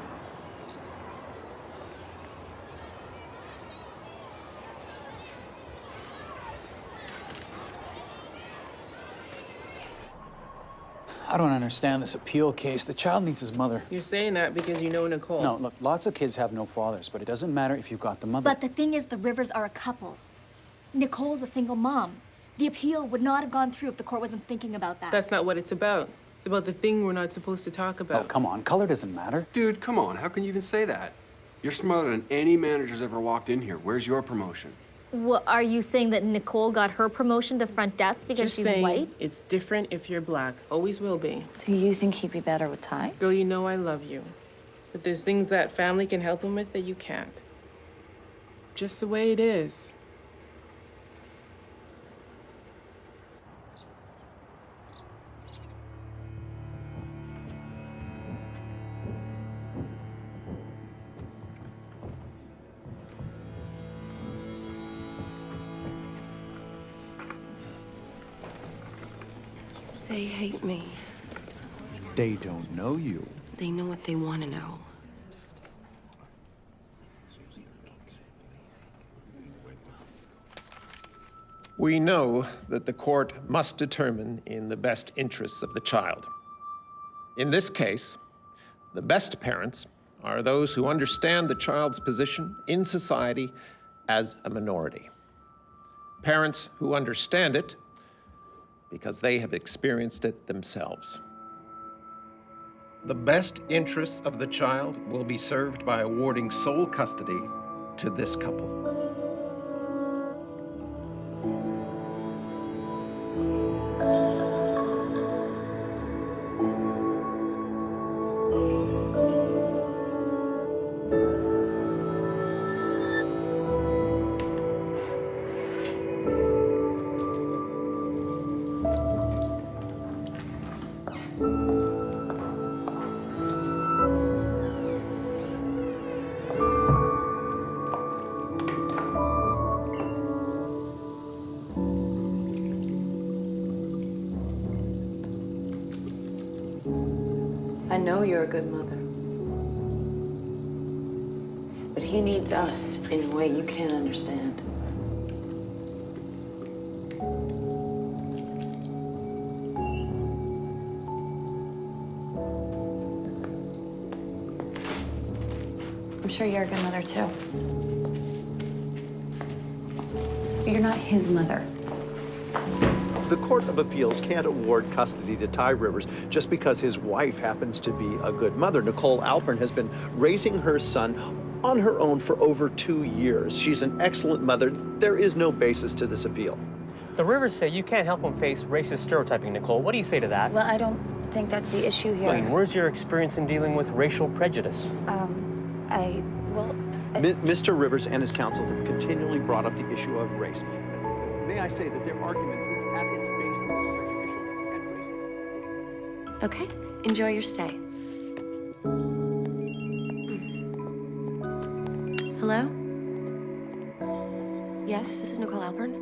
I don't understand this appeal case. The child needs his mother. You're saying that because you know Nicole. No, look, lots of kids have no fathers, but it doesn't matter if you've got the mother. But the thing is, the Rivers are a couple. Nicole's a single mom. The appeal would not have gone through if the court wasn't thinking about that. That's not what it's about. It's about the thing we're not supposed to talk about. Oh, come on. Color doesn't matter. Dude, come on. How can you even say that? You're smarter than any manager's ever walked in here. Where's your promotion? Well, are you saying that Nicole got her promotion to front desk because Just she's saying, white? It's different if you're black. Always will be. Do you think he'd be better with Ty? Girl, you know I love you. But there's things that family can help him with that you can't. Just the way it is. They hate me. They don't know you. They know what they want to know. We know that the court must determine in the best interests of the child. In this case, the best parents are those who understand the child's position in society as a minority. Parents who understand it because they have experienced it themselves. The best interests of the child will be served by awarding sole custody to this couple. I know you're a good mother. But he needs us in a way you can't understand. I'm sure you're a good mother, too. But you're not his mother. The Court of Appeals can't award custody to Ty Rivers just because his wife happens to be a good mother. Nicole Alpern has been raising her son on her own for over 2 years. She's an excellent mother. There is no basis to this appeal. The Rivers say you can't help him face racist stereotyping, Nicole. What do you say to that? Well, I don't think that's the issue here. I mean, where's your experience in dealing with racial prejudice? Mr. Rivers and his counsel have continually brought up the issue of race. May I say that their argument is at its base prejudicial and racist. Okay, enjoy your stay. Hello? Yes, this is Nicole Alpern.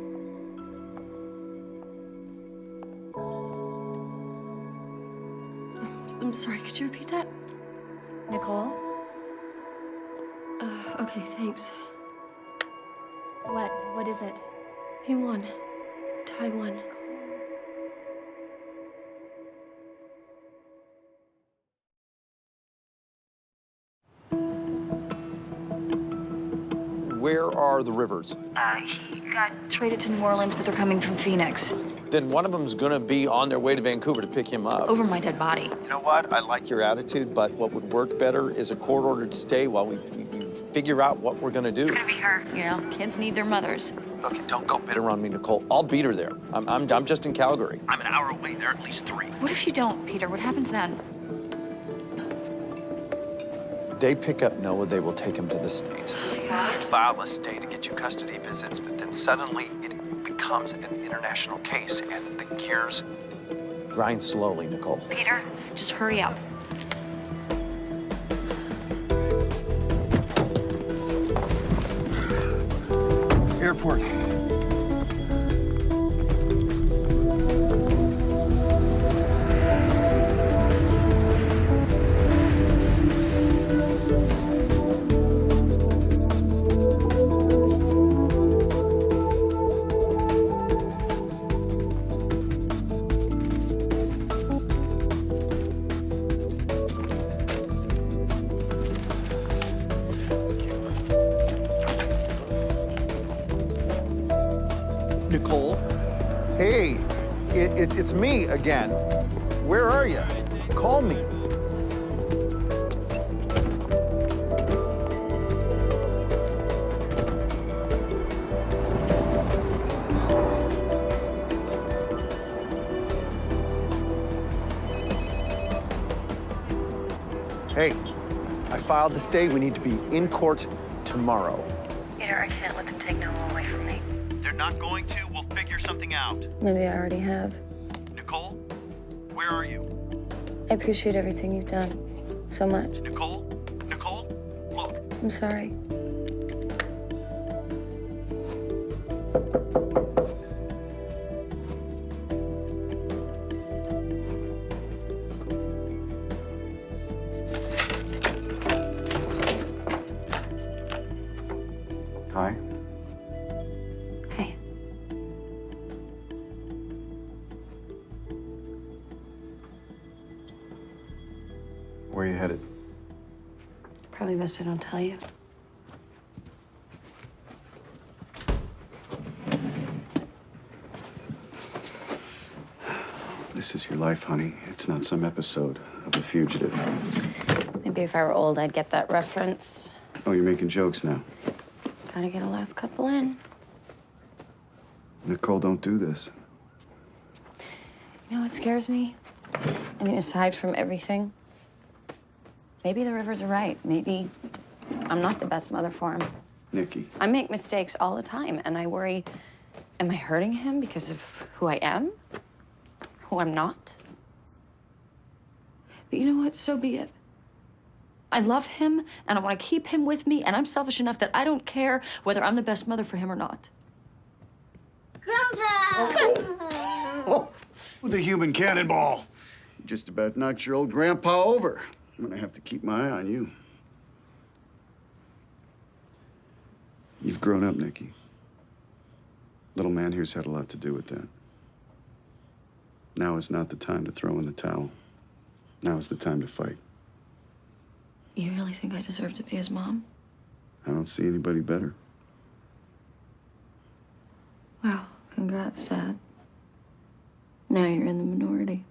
I'm sorry, could you repeat that? Nicole? Okay, thanks. What? What is it? He won. Ty won. Where are the Rivers? He got traded to New Orleans, but they're coming from Phoenix. Then one of them's gonna be on their way to Vancouver to pick him up. Over my dead body. You know what? I like your attitude, but what would work better is a court-ordered stay while we figure out what we're gonna do. It's gonna be her. You know, kids need their mothers. Okay, don't go bitter on me, Nicole. I'll beat her there. I'm just in Calgary. I'm an hour away. There are at least 3. What if you don't, Peter? What happens then? They pick up Noah, they will take him to the States. Oh my God. File a stay to get you custody visits, but then suddenly it becomes an international case, and the gears grind slowly, Nicole. Peter, just hurry up. Airport. Nicole? Hey, it's me again. Where are you? Call me. Hey, I filed the stay. We need to be in court tomorrow. Peter, I can't let them take Noah away from me. They're not going to. We'll figure something out. Maybe I already have. Nicole, where are you? I appreciate everything you've done so much. Nicole? Nicole, look. I'm sorry. Hi. Hey. Where are you headed? Probably best I don't tell you. This is your life, honey. It's not some episode of The Fugitive. Maybe if I were old, I'd get that reference. Oh, you're making jokes now. Gotta get a last couple in. Nicole, don't do this. You know what scares me? I mean, aside from everything, maybe the Rivers are right. Maybe I'm not the best mother for him. Nikki. I make mistakes all the time, and I worry, am I hurting him because of who I am? Who I'm not? But you know what? So be it. I love him, and I want to keep him with me, and I'm selfish enough that I don't care whether I'm the best mother for him or not. Oh, the human cannonball. You just about knocked your old grandpa over. I'm gonna have to keep my eye on you. You've grown up, Nikki. Little man here's had a lot to do with that. Now is not the time to throw in the towel. Now is the time to fight. You really think I deserve to be his mom? I don't see anybody better. Wow, congrats, Dad. Now you're in the minority.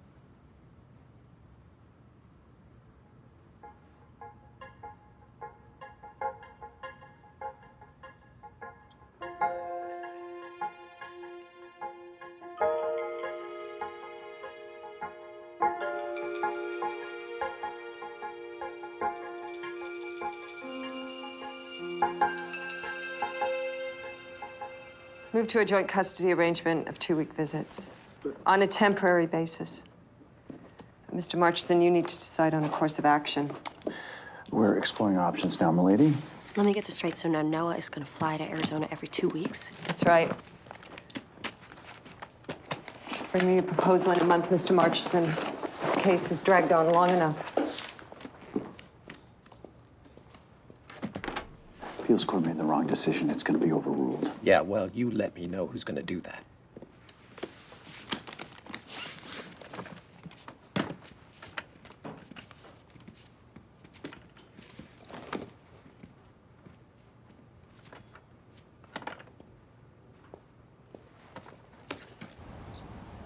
Move to a joint custody arrangement of 2-week visits on a temporary basis. Mr. Marchison, you need to decide on a course of action. We're exploring options now, milady. Let me get this straight. So now Noah is going to fly to Arizona every 2 weeks? That's right. Bring me a proposal in a month, Mr. Marchison. This case has dragged on long enough. Appeals court made the wrong decision. It's going to be overruled. Yeah, well, you let me know who's going to do that.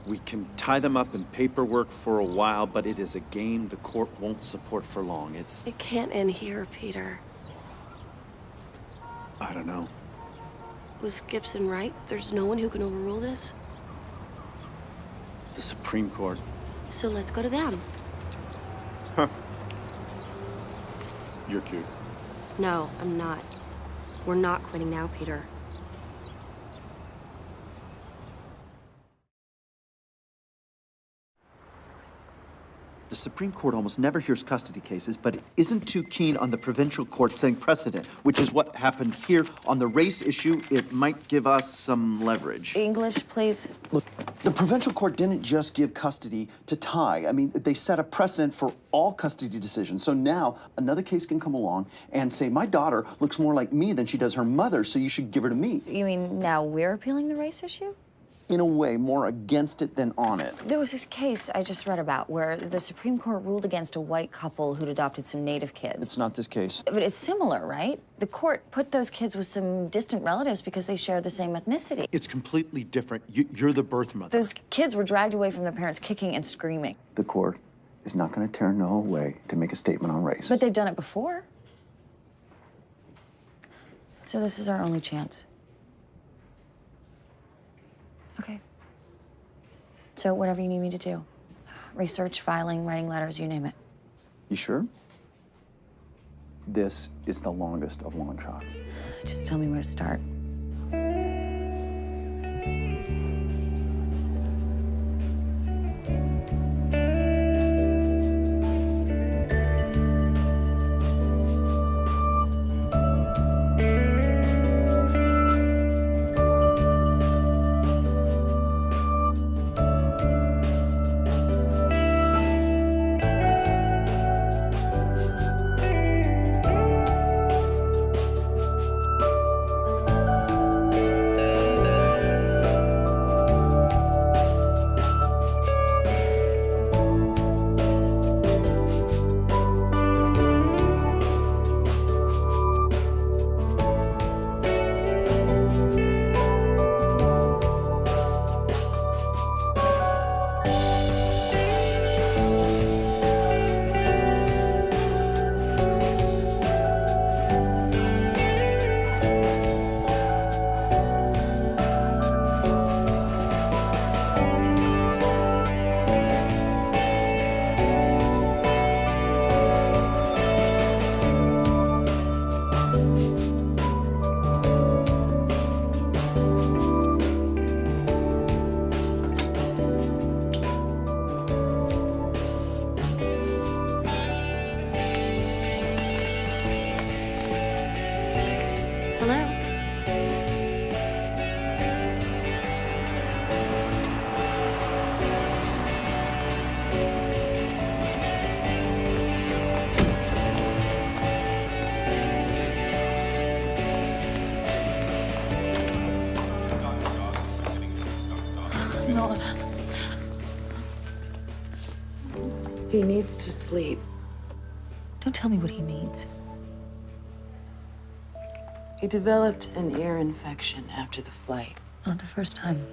We can tie them up in paperwork for a while, but it is a game the court won't support for long. It's... It can't end here, Peter. I don't know. Was Gibson right? There's no one who can overrule this? The Supreme Court. So let's go to them. Huh. You're cute. No, I'm not. We're not quitting now, Peter. The Supreme Court almost never hears custody cases, but it isn't too keen on the provincial court setting precedent, which is what happened here. On the race issue, it might give us some leverage. English, please. Look, the provincial court didn't just give custody to Ty. I mean, they set a precedent for all custody decisions. So now another case can come along and say, my daughter looks more like me than she does her mother, so you should give her to me. You mean now we're appealing the race issue? In a way, more against it than on it. There was this case I just read about where the Supreme Court ruled against a white couple who'd adopted some native kids. It's not this case. But it's similar, right? The court put those kids with some distant relatives because they share the same ethnicity. It's completely different. You're the birth mother. Those kids were dragged away from their parents kicking and screaming. The court is not going to turn Noah away to make a statement on race. But they've done it before. So this is our only chance. Okay. So whatever you need me to do. Research, filing, writing letters, you name it. You sure? This is the longest of long shots. Just tell me where to start. He needs to sleep. Don't tell me what he needs. He developed an ear infection after the flight. Not the first time.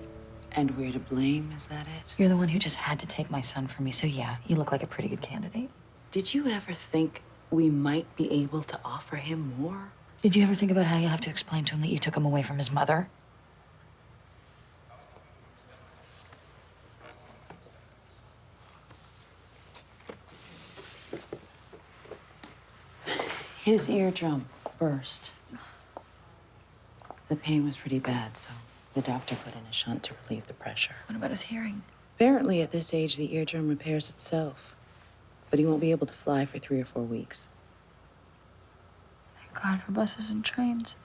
And we're to blame, is that it? You're the one who just had to take my son from me, so yeah, you look like a pretty good candidate. Did you ever think we might be able to offer him more? Did you ever think about how you have to explain to him that you took him away from his mother? His eardrum burst. The pain was pretty bad, so the doctor put in a shunt to relieve the pressure. What about his hearing? Apparently, at this age, the eardrum repairs itself. But he won't be able to fly for 3 or 4 weeks. Thank God for buses and trains.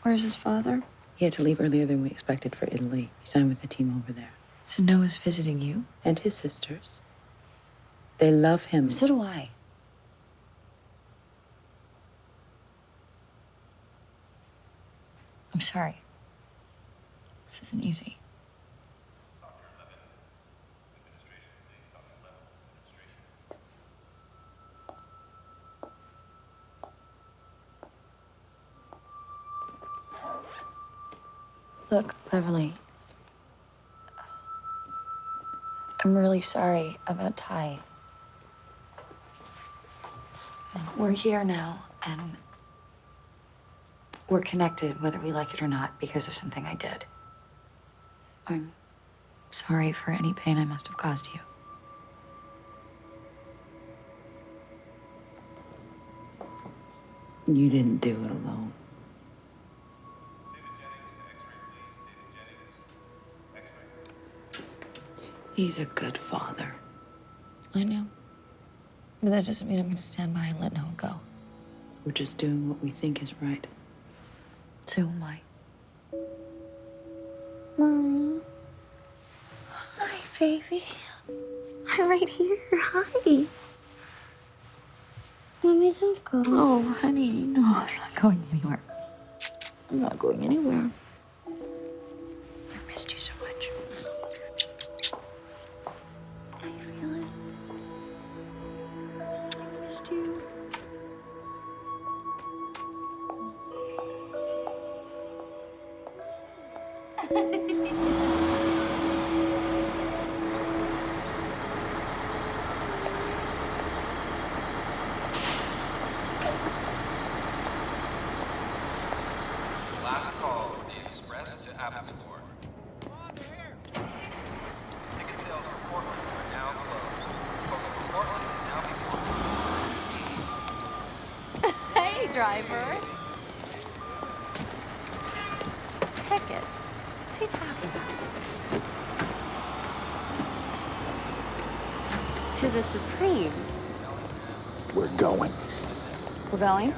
Where's his father? He had to leave earlier than we expected for Italy. He signed with the team over there. So Noah's visiting you? And his sisters. They love him. So do I. I'm sorry. This isn't easy. Look, Beverly. I'm really sorry about Ty. We're here now, and we're connected, whether we like it or not, because of something I did. I'm sorry for any pain I must have caused you. You didn't do it alone. He's a good father. I know. But that doesn't mean I'm gonna stand by and let Noah go. We're just doing what we think is right. So am I. Mommy. Hi, baby. I'm right here. Hi. Mommy, don't go. Oh, honey, no, I'm not going anywhere. I'm not going anywhere. I missed you so much. How you feeling? I missed you. Last call for the Express to Appledore. Ticket sales for Portland are now closed. Both for Portland tickets. What's he talking about? To the Supremes. We're going. We're going?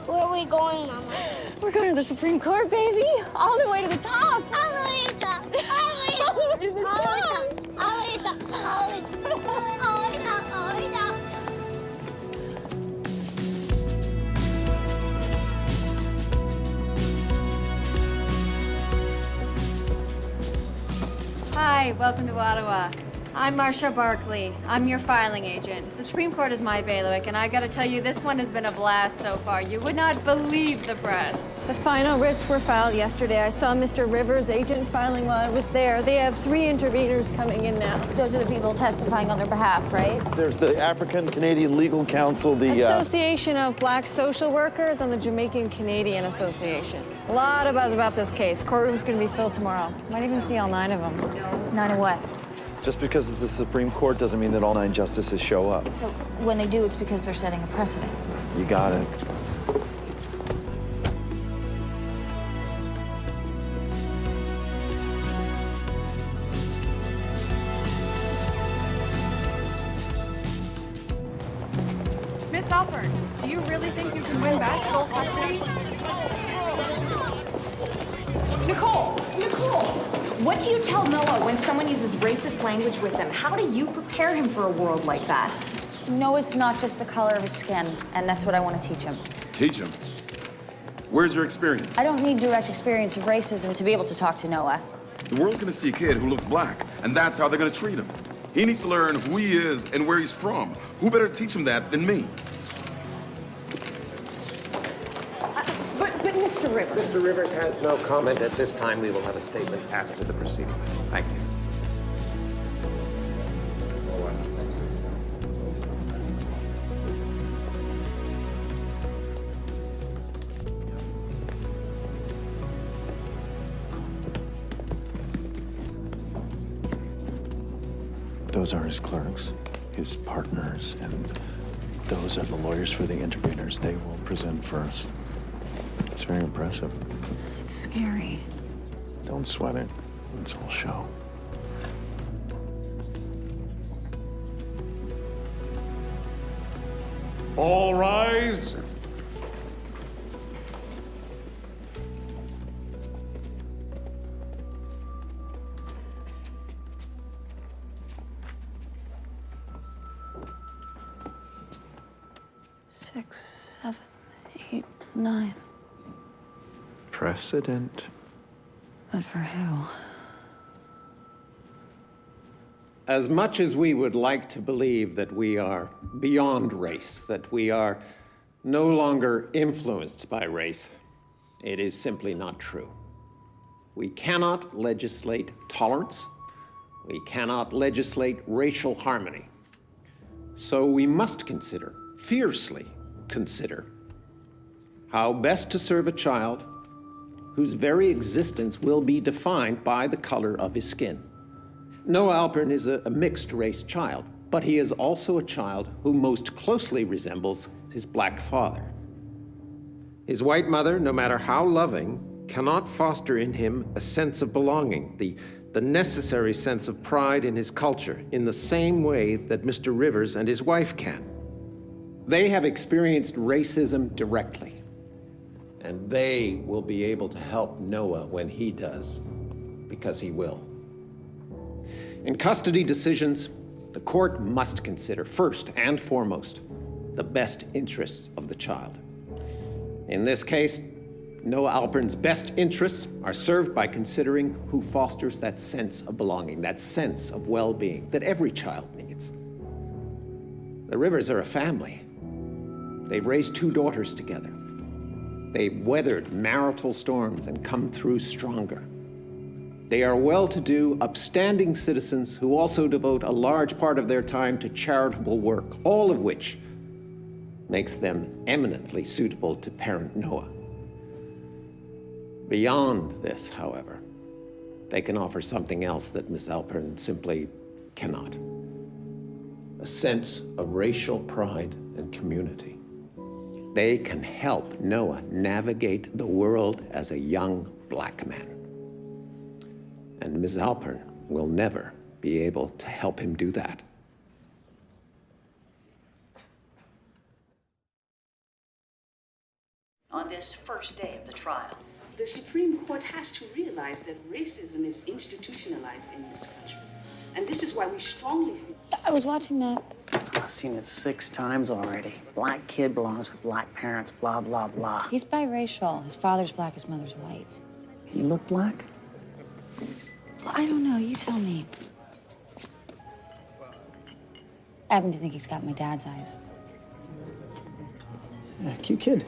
Where are we going, Mama? We're going to the Supreme Court, baby. All the way to the top. All the way to the top. All the way to the top. All the way to the top. All the way to the top. All the way to the top. All the way to the top. Hi, welcome to Ottawa. I'm Marsha Barkley. I'm your filing agent. The Supreme Court is my bailiwick, and I gotta tell you, this one has been a blast so far. You would not believe the press. The final writs were filed yesterday. I saw Mr. Rivers' agent filing while I was there. They have 3 interveners coming in now. Those are the people testifying on their behalf, right? There's the African Canadian Legal Council, the Association of Black Social Workers and the Jamaican Canadian Association. A lot of buzz about this case. Courtroom's gonna be filled tomorrow. Might even see all 9 of them. 9 of what? Just because it's the Supreme Court doesn't mean that all 9 justices show up. So when they do, it's because they're setting a precedent. You got it. Miss Alpern, do you really think you can win back sole custody? Nicole! What do you tell Noah when someone uses racist language with him? How do you prepare him for a world like that? Noah's not just the color of his skin, and that's what I want to teach him. Teach him? Where's your experience? I don't need direct experience of racism to be able to talk to Noah. The world's gonna see a kid who looks black, and that's how they're gonna treat him. He needs to learn who he is and where he's from. Who better teach him that than me? But Mr. Rivers... Mr. Rivers has no comment at this time. We will have a statement after the proceedings. Thank you. Those are his clerks, his partners, and those are the lawyers for the interveners. They will present first. It's very impressive. It's scary. Don't sweat it. It's all show. All rise. Six, 7, 8, 9. Precedent. But for who? As much as we would like to believe that we are beyond race, that we are no longer influenced by race, it is simply not true. We cannot legislate tolerance. We cannot legislate racial harmony. So we must consider, fiercely consider, how best to serve a child whose very existence will be defined by the color of his skin. Noah Alpern is a mixed-race child, but he is also a child who most closely resembles his black father. His white mother, no matter how loving, cannot foster in him a sense of belonging, the necessary sense of pride in his culture, in the same way that Mr. Rivers and his wife can. They have experienced racism directly, and they will be able to help Noah when he does, because he will. In custody decisions, the court must consider, first and foremost, the best interests of the child. In this case, Noah Alpern's best interests are served by considering who fosters that sense of belonging, that sense of well-being that every child needs. The Rivers are a family. They've raised 2 daughters together. They've weathered marital storms and come through stronger. They are well-to-do, upstanding citizens who also devote a large part of their time to charitable work, all of which makes them eminently suitable to parent Noah. Beyond this, however, they can offer something else that Miss Alpern simply cannot. A sense of racial pride and community. They can help Noah navigate the world as a young black man. And Ms. Alpern will never be able to help him do that. On this first day of the trial, the Supreme Court has to realize that racism is institutionalized in this country. And this is why we strongly feel... I was watching that. I've seen it 6 times already. Black kid belongs with black parents, blah, blah, blah. He's biracial. His father's black, his mother's white. He looked black? Well, I don't know. You tell me. I happen to think he's got my dad's eyes. Yeah, cute kid.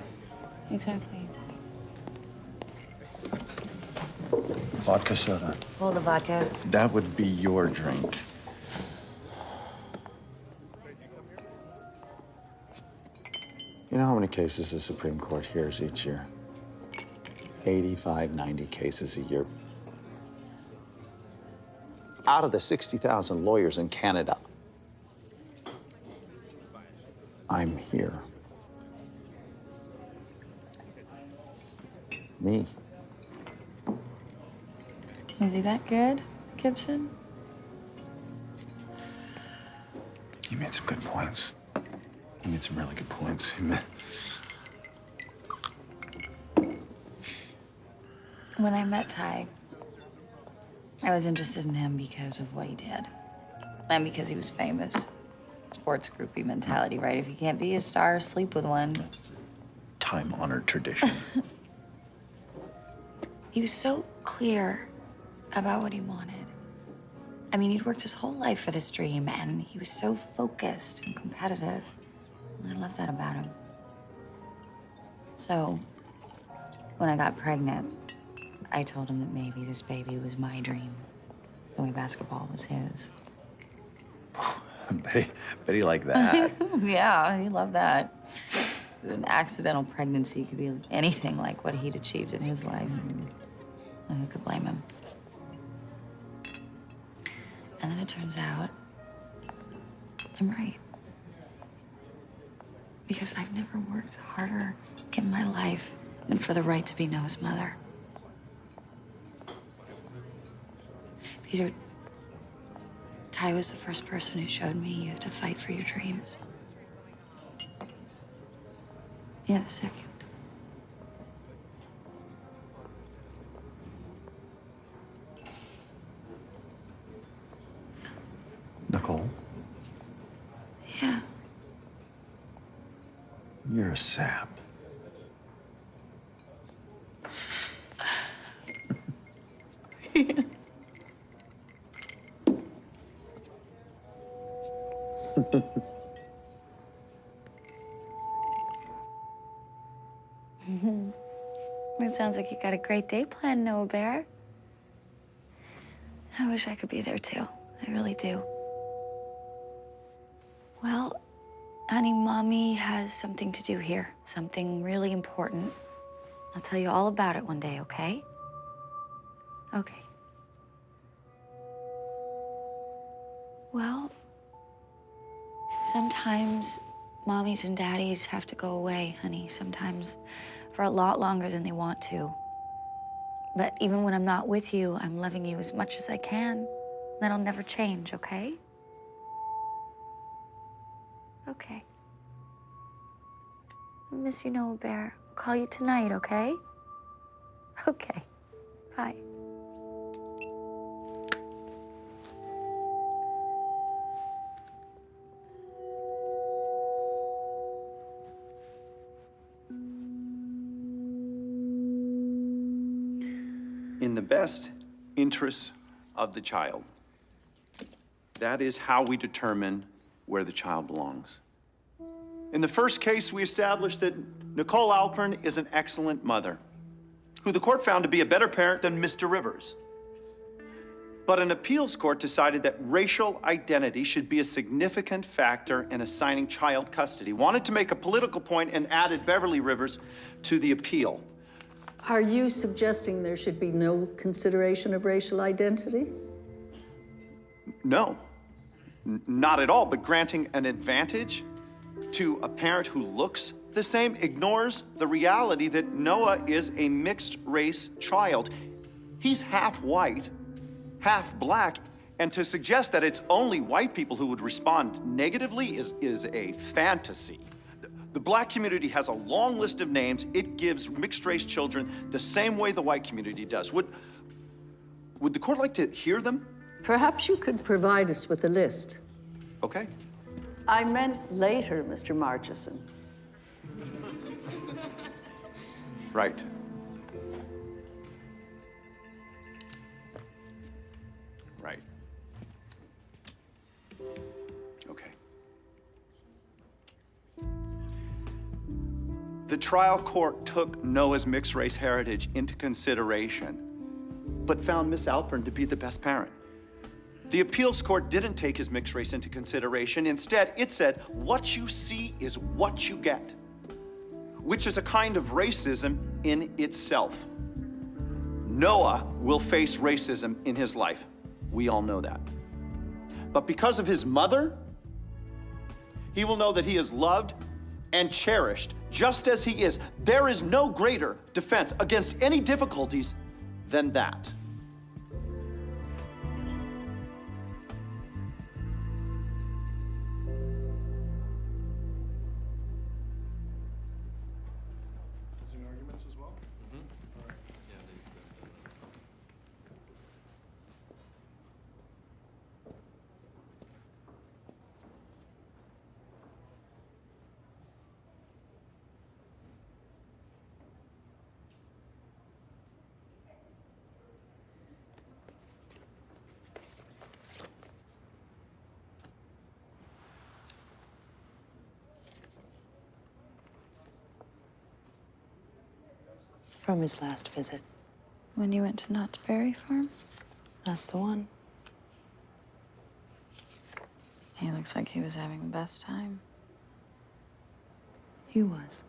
Exactly. Vodka soda. Hold the vodka. That would be your drink. You know how many cases the Supreme Court hears each year? 85, 90 cases a year. Out of the 60,000 lawyers in Canada, I'm here. Me. Is he that good, Gibson? He made some good points. He made some really good points. When I met Ty, I was interested in him because of what he did. And because he was famous. Sports groupie mentality, right? If you can't be a star, sleep with one. Time-honored tradition. He was so clear about what he wanted. I mean, he'd worked his whole life for this dream, and he was so focused and competitive. And I love that about him. So, when I got pregnant, I told him that maybe this baby was my dream, the way basketball was his. Betty liked that. Yeah, he loved that. An accidental pregnancy could be anything like what he'd achieved in his life. Who could blame him? And then it turns out I'm right. Because I've never worked harder in my life than for the right to be Noah's mother. Peter, Ty was the first person who showed me you have to fight for your dreams. You're the second. Nicole? Yeah. You're a sap. It sounds like you got a great day planned, Noah Bear. I wish I could be there too. I really do. Well, honey, Mommy has something to do here. Something really important. I'll tell you all about it one day, okay? Okay. Well, sometimes mommies and daddies have to go away, honey. Sometimes for a lot longer than they want to. But even when I'm not with you, I'm loving you as much as I can. That'll never change, okay? Okay. I miss you, Noah Bear. I'll call you tonight, okay? Okay. Bye. In the best interests of the child. That is how we determine where the child belongs. In the first case, we established that Nicole Alpern is an excellent mother, who the court found to be a better parent than Mr. Rivers. But an appeals court decided that racial identity should be a significant factor in assigning child custody, wanted to make a political point, and added Beverly Rivers to the appeal. Are you suggesting there should be no consideration of racial identity? No, not at all, but granting an advantage to a parent who looks The same ignores the reality that Noah is a mixed-race child. He's half white, half black, and to suggest that it's only white people who would respond negatively is a fantasy. The black community has a long list of names. It gives mixed-race children the same way the white community does. Would the court like to hear them? Perhaps you could provide us with a list. Okay. I meant later, Mr. Marchison. Right. Right. Okay. The trial court took Noah's mixed-race heritage into consideration, but found Miss Alpern to be the best parent. The appeals court didn't take his mixed race into consideration. Instead, it said, what you see is what you get, which is a kind of racism in itself. Noah will face racism in his life. We all know that. But because of his mother, he will know that he is loved and cherished just as he is. There is no greater defense against any difficulties than that. As well? From his last visit. When you went to Knott's Berry Farm? That's the one. He looks like he was having the best time. He was.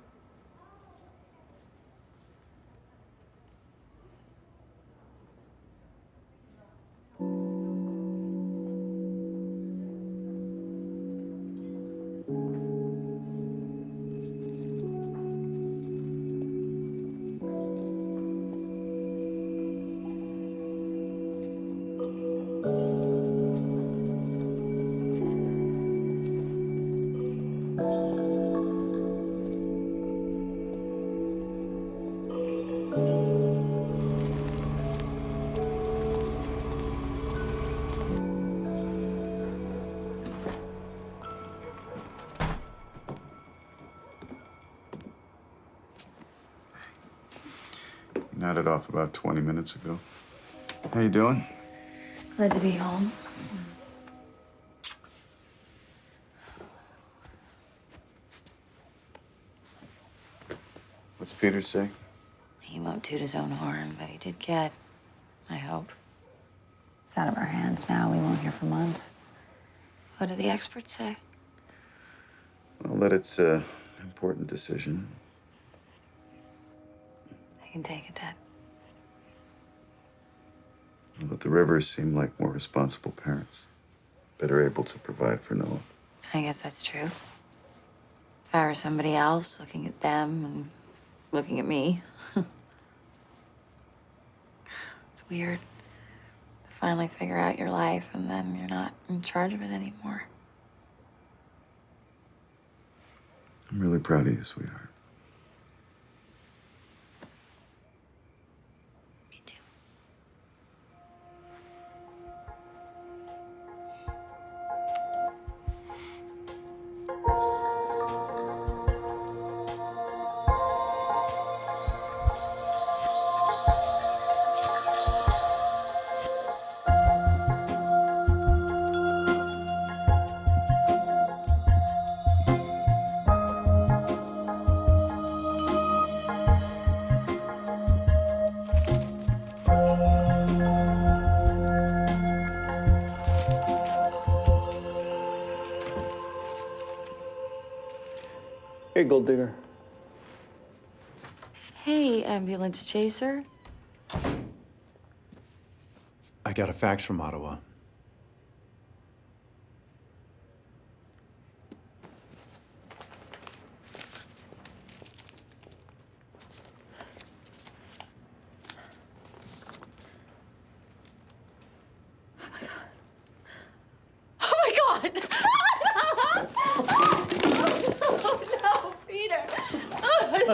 Nodded off about 20 minutes ago. How you doing? Glad to be home. What's Peter say? He won't toot his own horn, but he did get, I hope. It's out of our hands now. We won't hear for months. What do the experts say? Well, that it's an important decision. They can take it, Dad. Well, that the Rivers seem like more responsible parents. Better able to provide for Noah. I guess that's true. If I were somebody else looking at them and looking at me. It's weird to finally figure out your life and then you're not in charge of it anymore. I'm really proud of you, sweetheart. Me too. Hey, Gold Digger. Hey, ambulance chaser. I got a fax from Ottawa.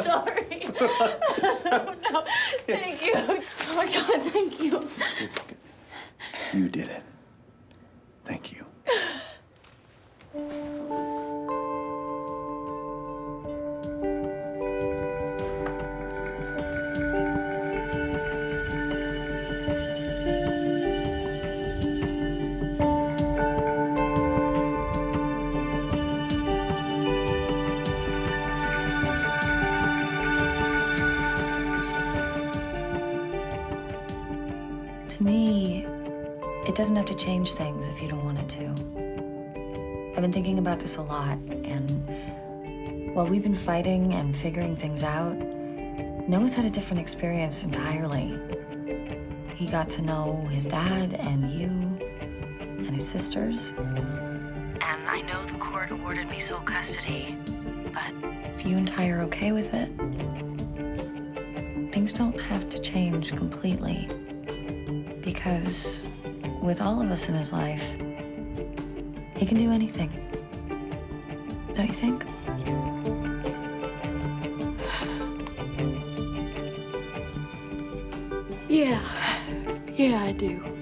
sorry. Oh, no. Thank you. Oh my God, thank you. You did it. Thank you. To me, it doesn't have to change things if you don't want it to. I've been thinking about this a lot, and while we've been fighting and figuring things out, Noah's had a different experience entirely. He got to know his dad and you and his sisters. And I know the court awarded me sole custody, but if you and Ty are okay with it, things don't have to change completely. Because with all of us in his life, he can do anything. Don't you think? Yeah, I do.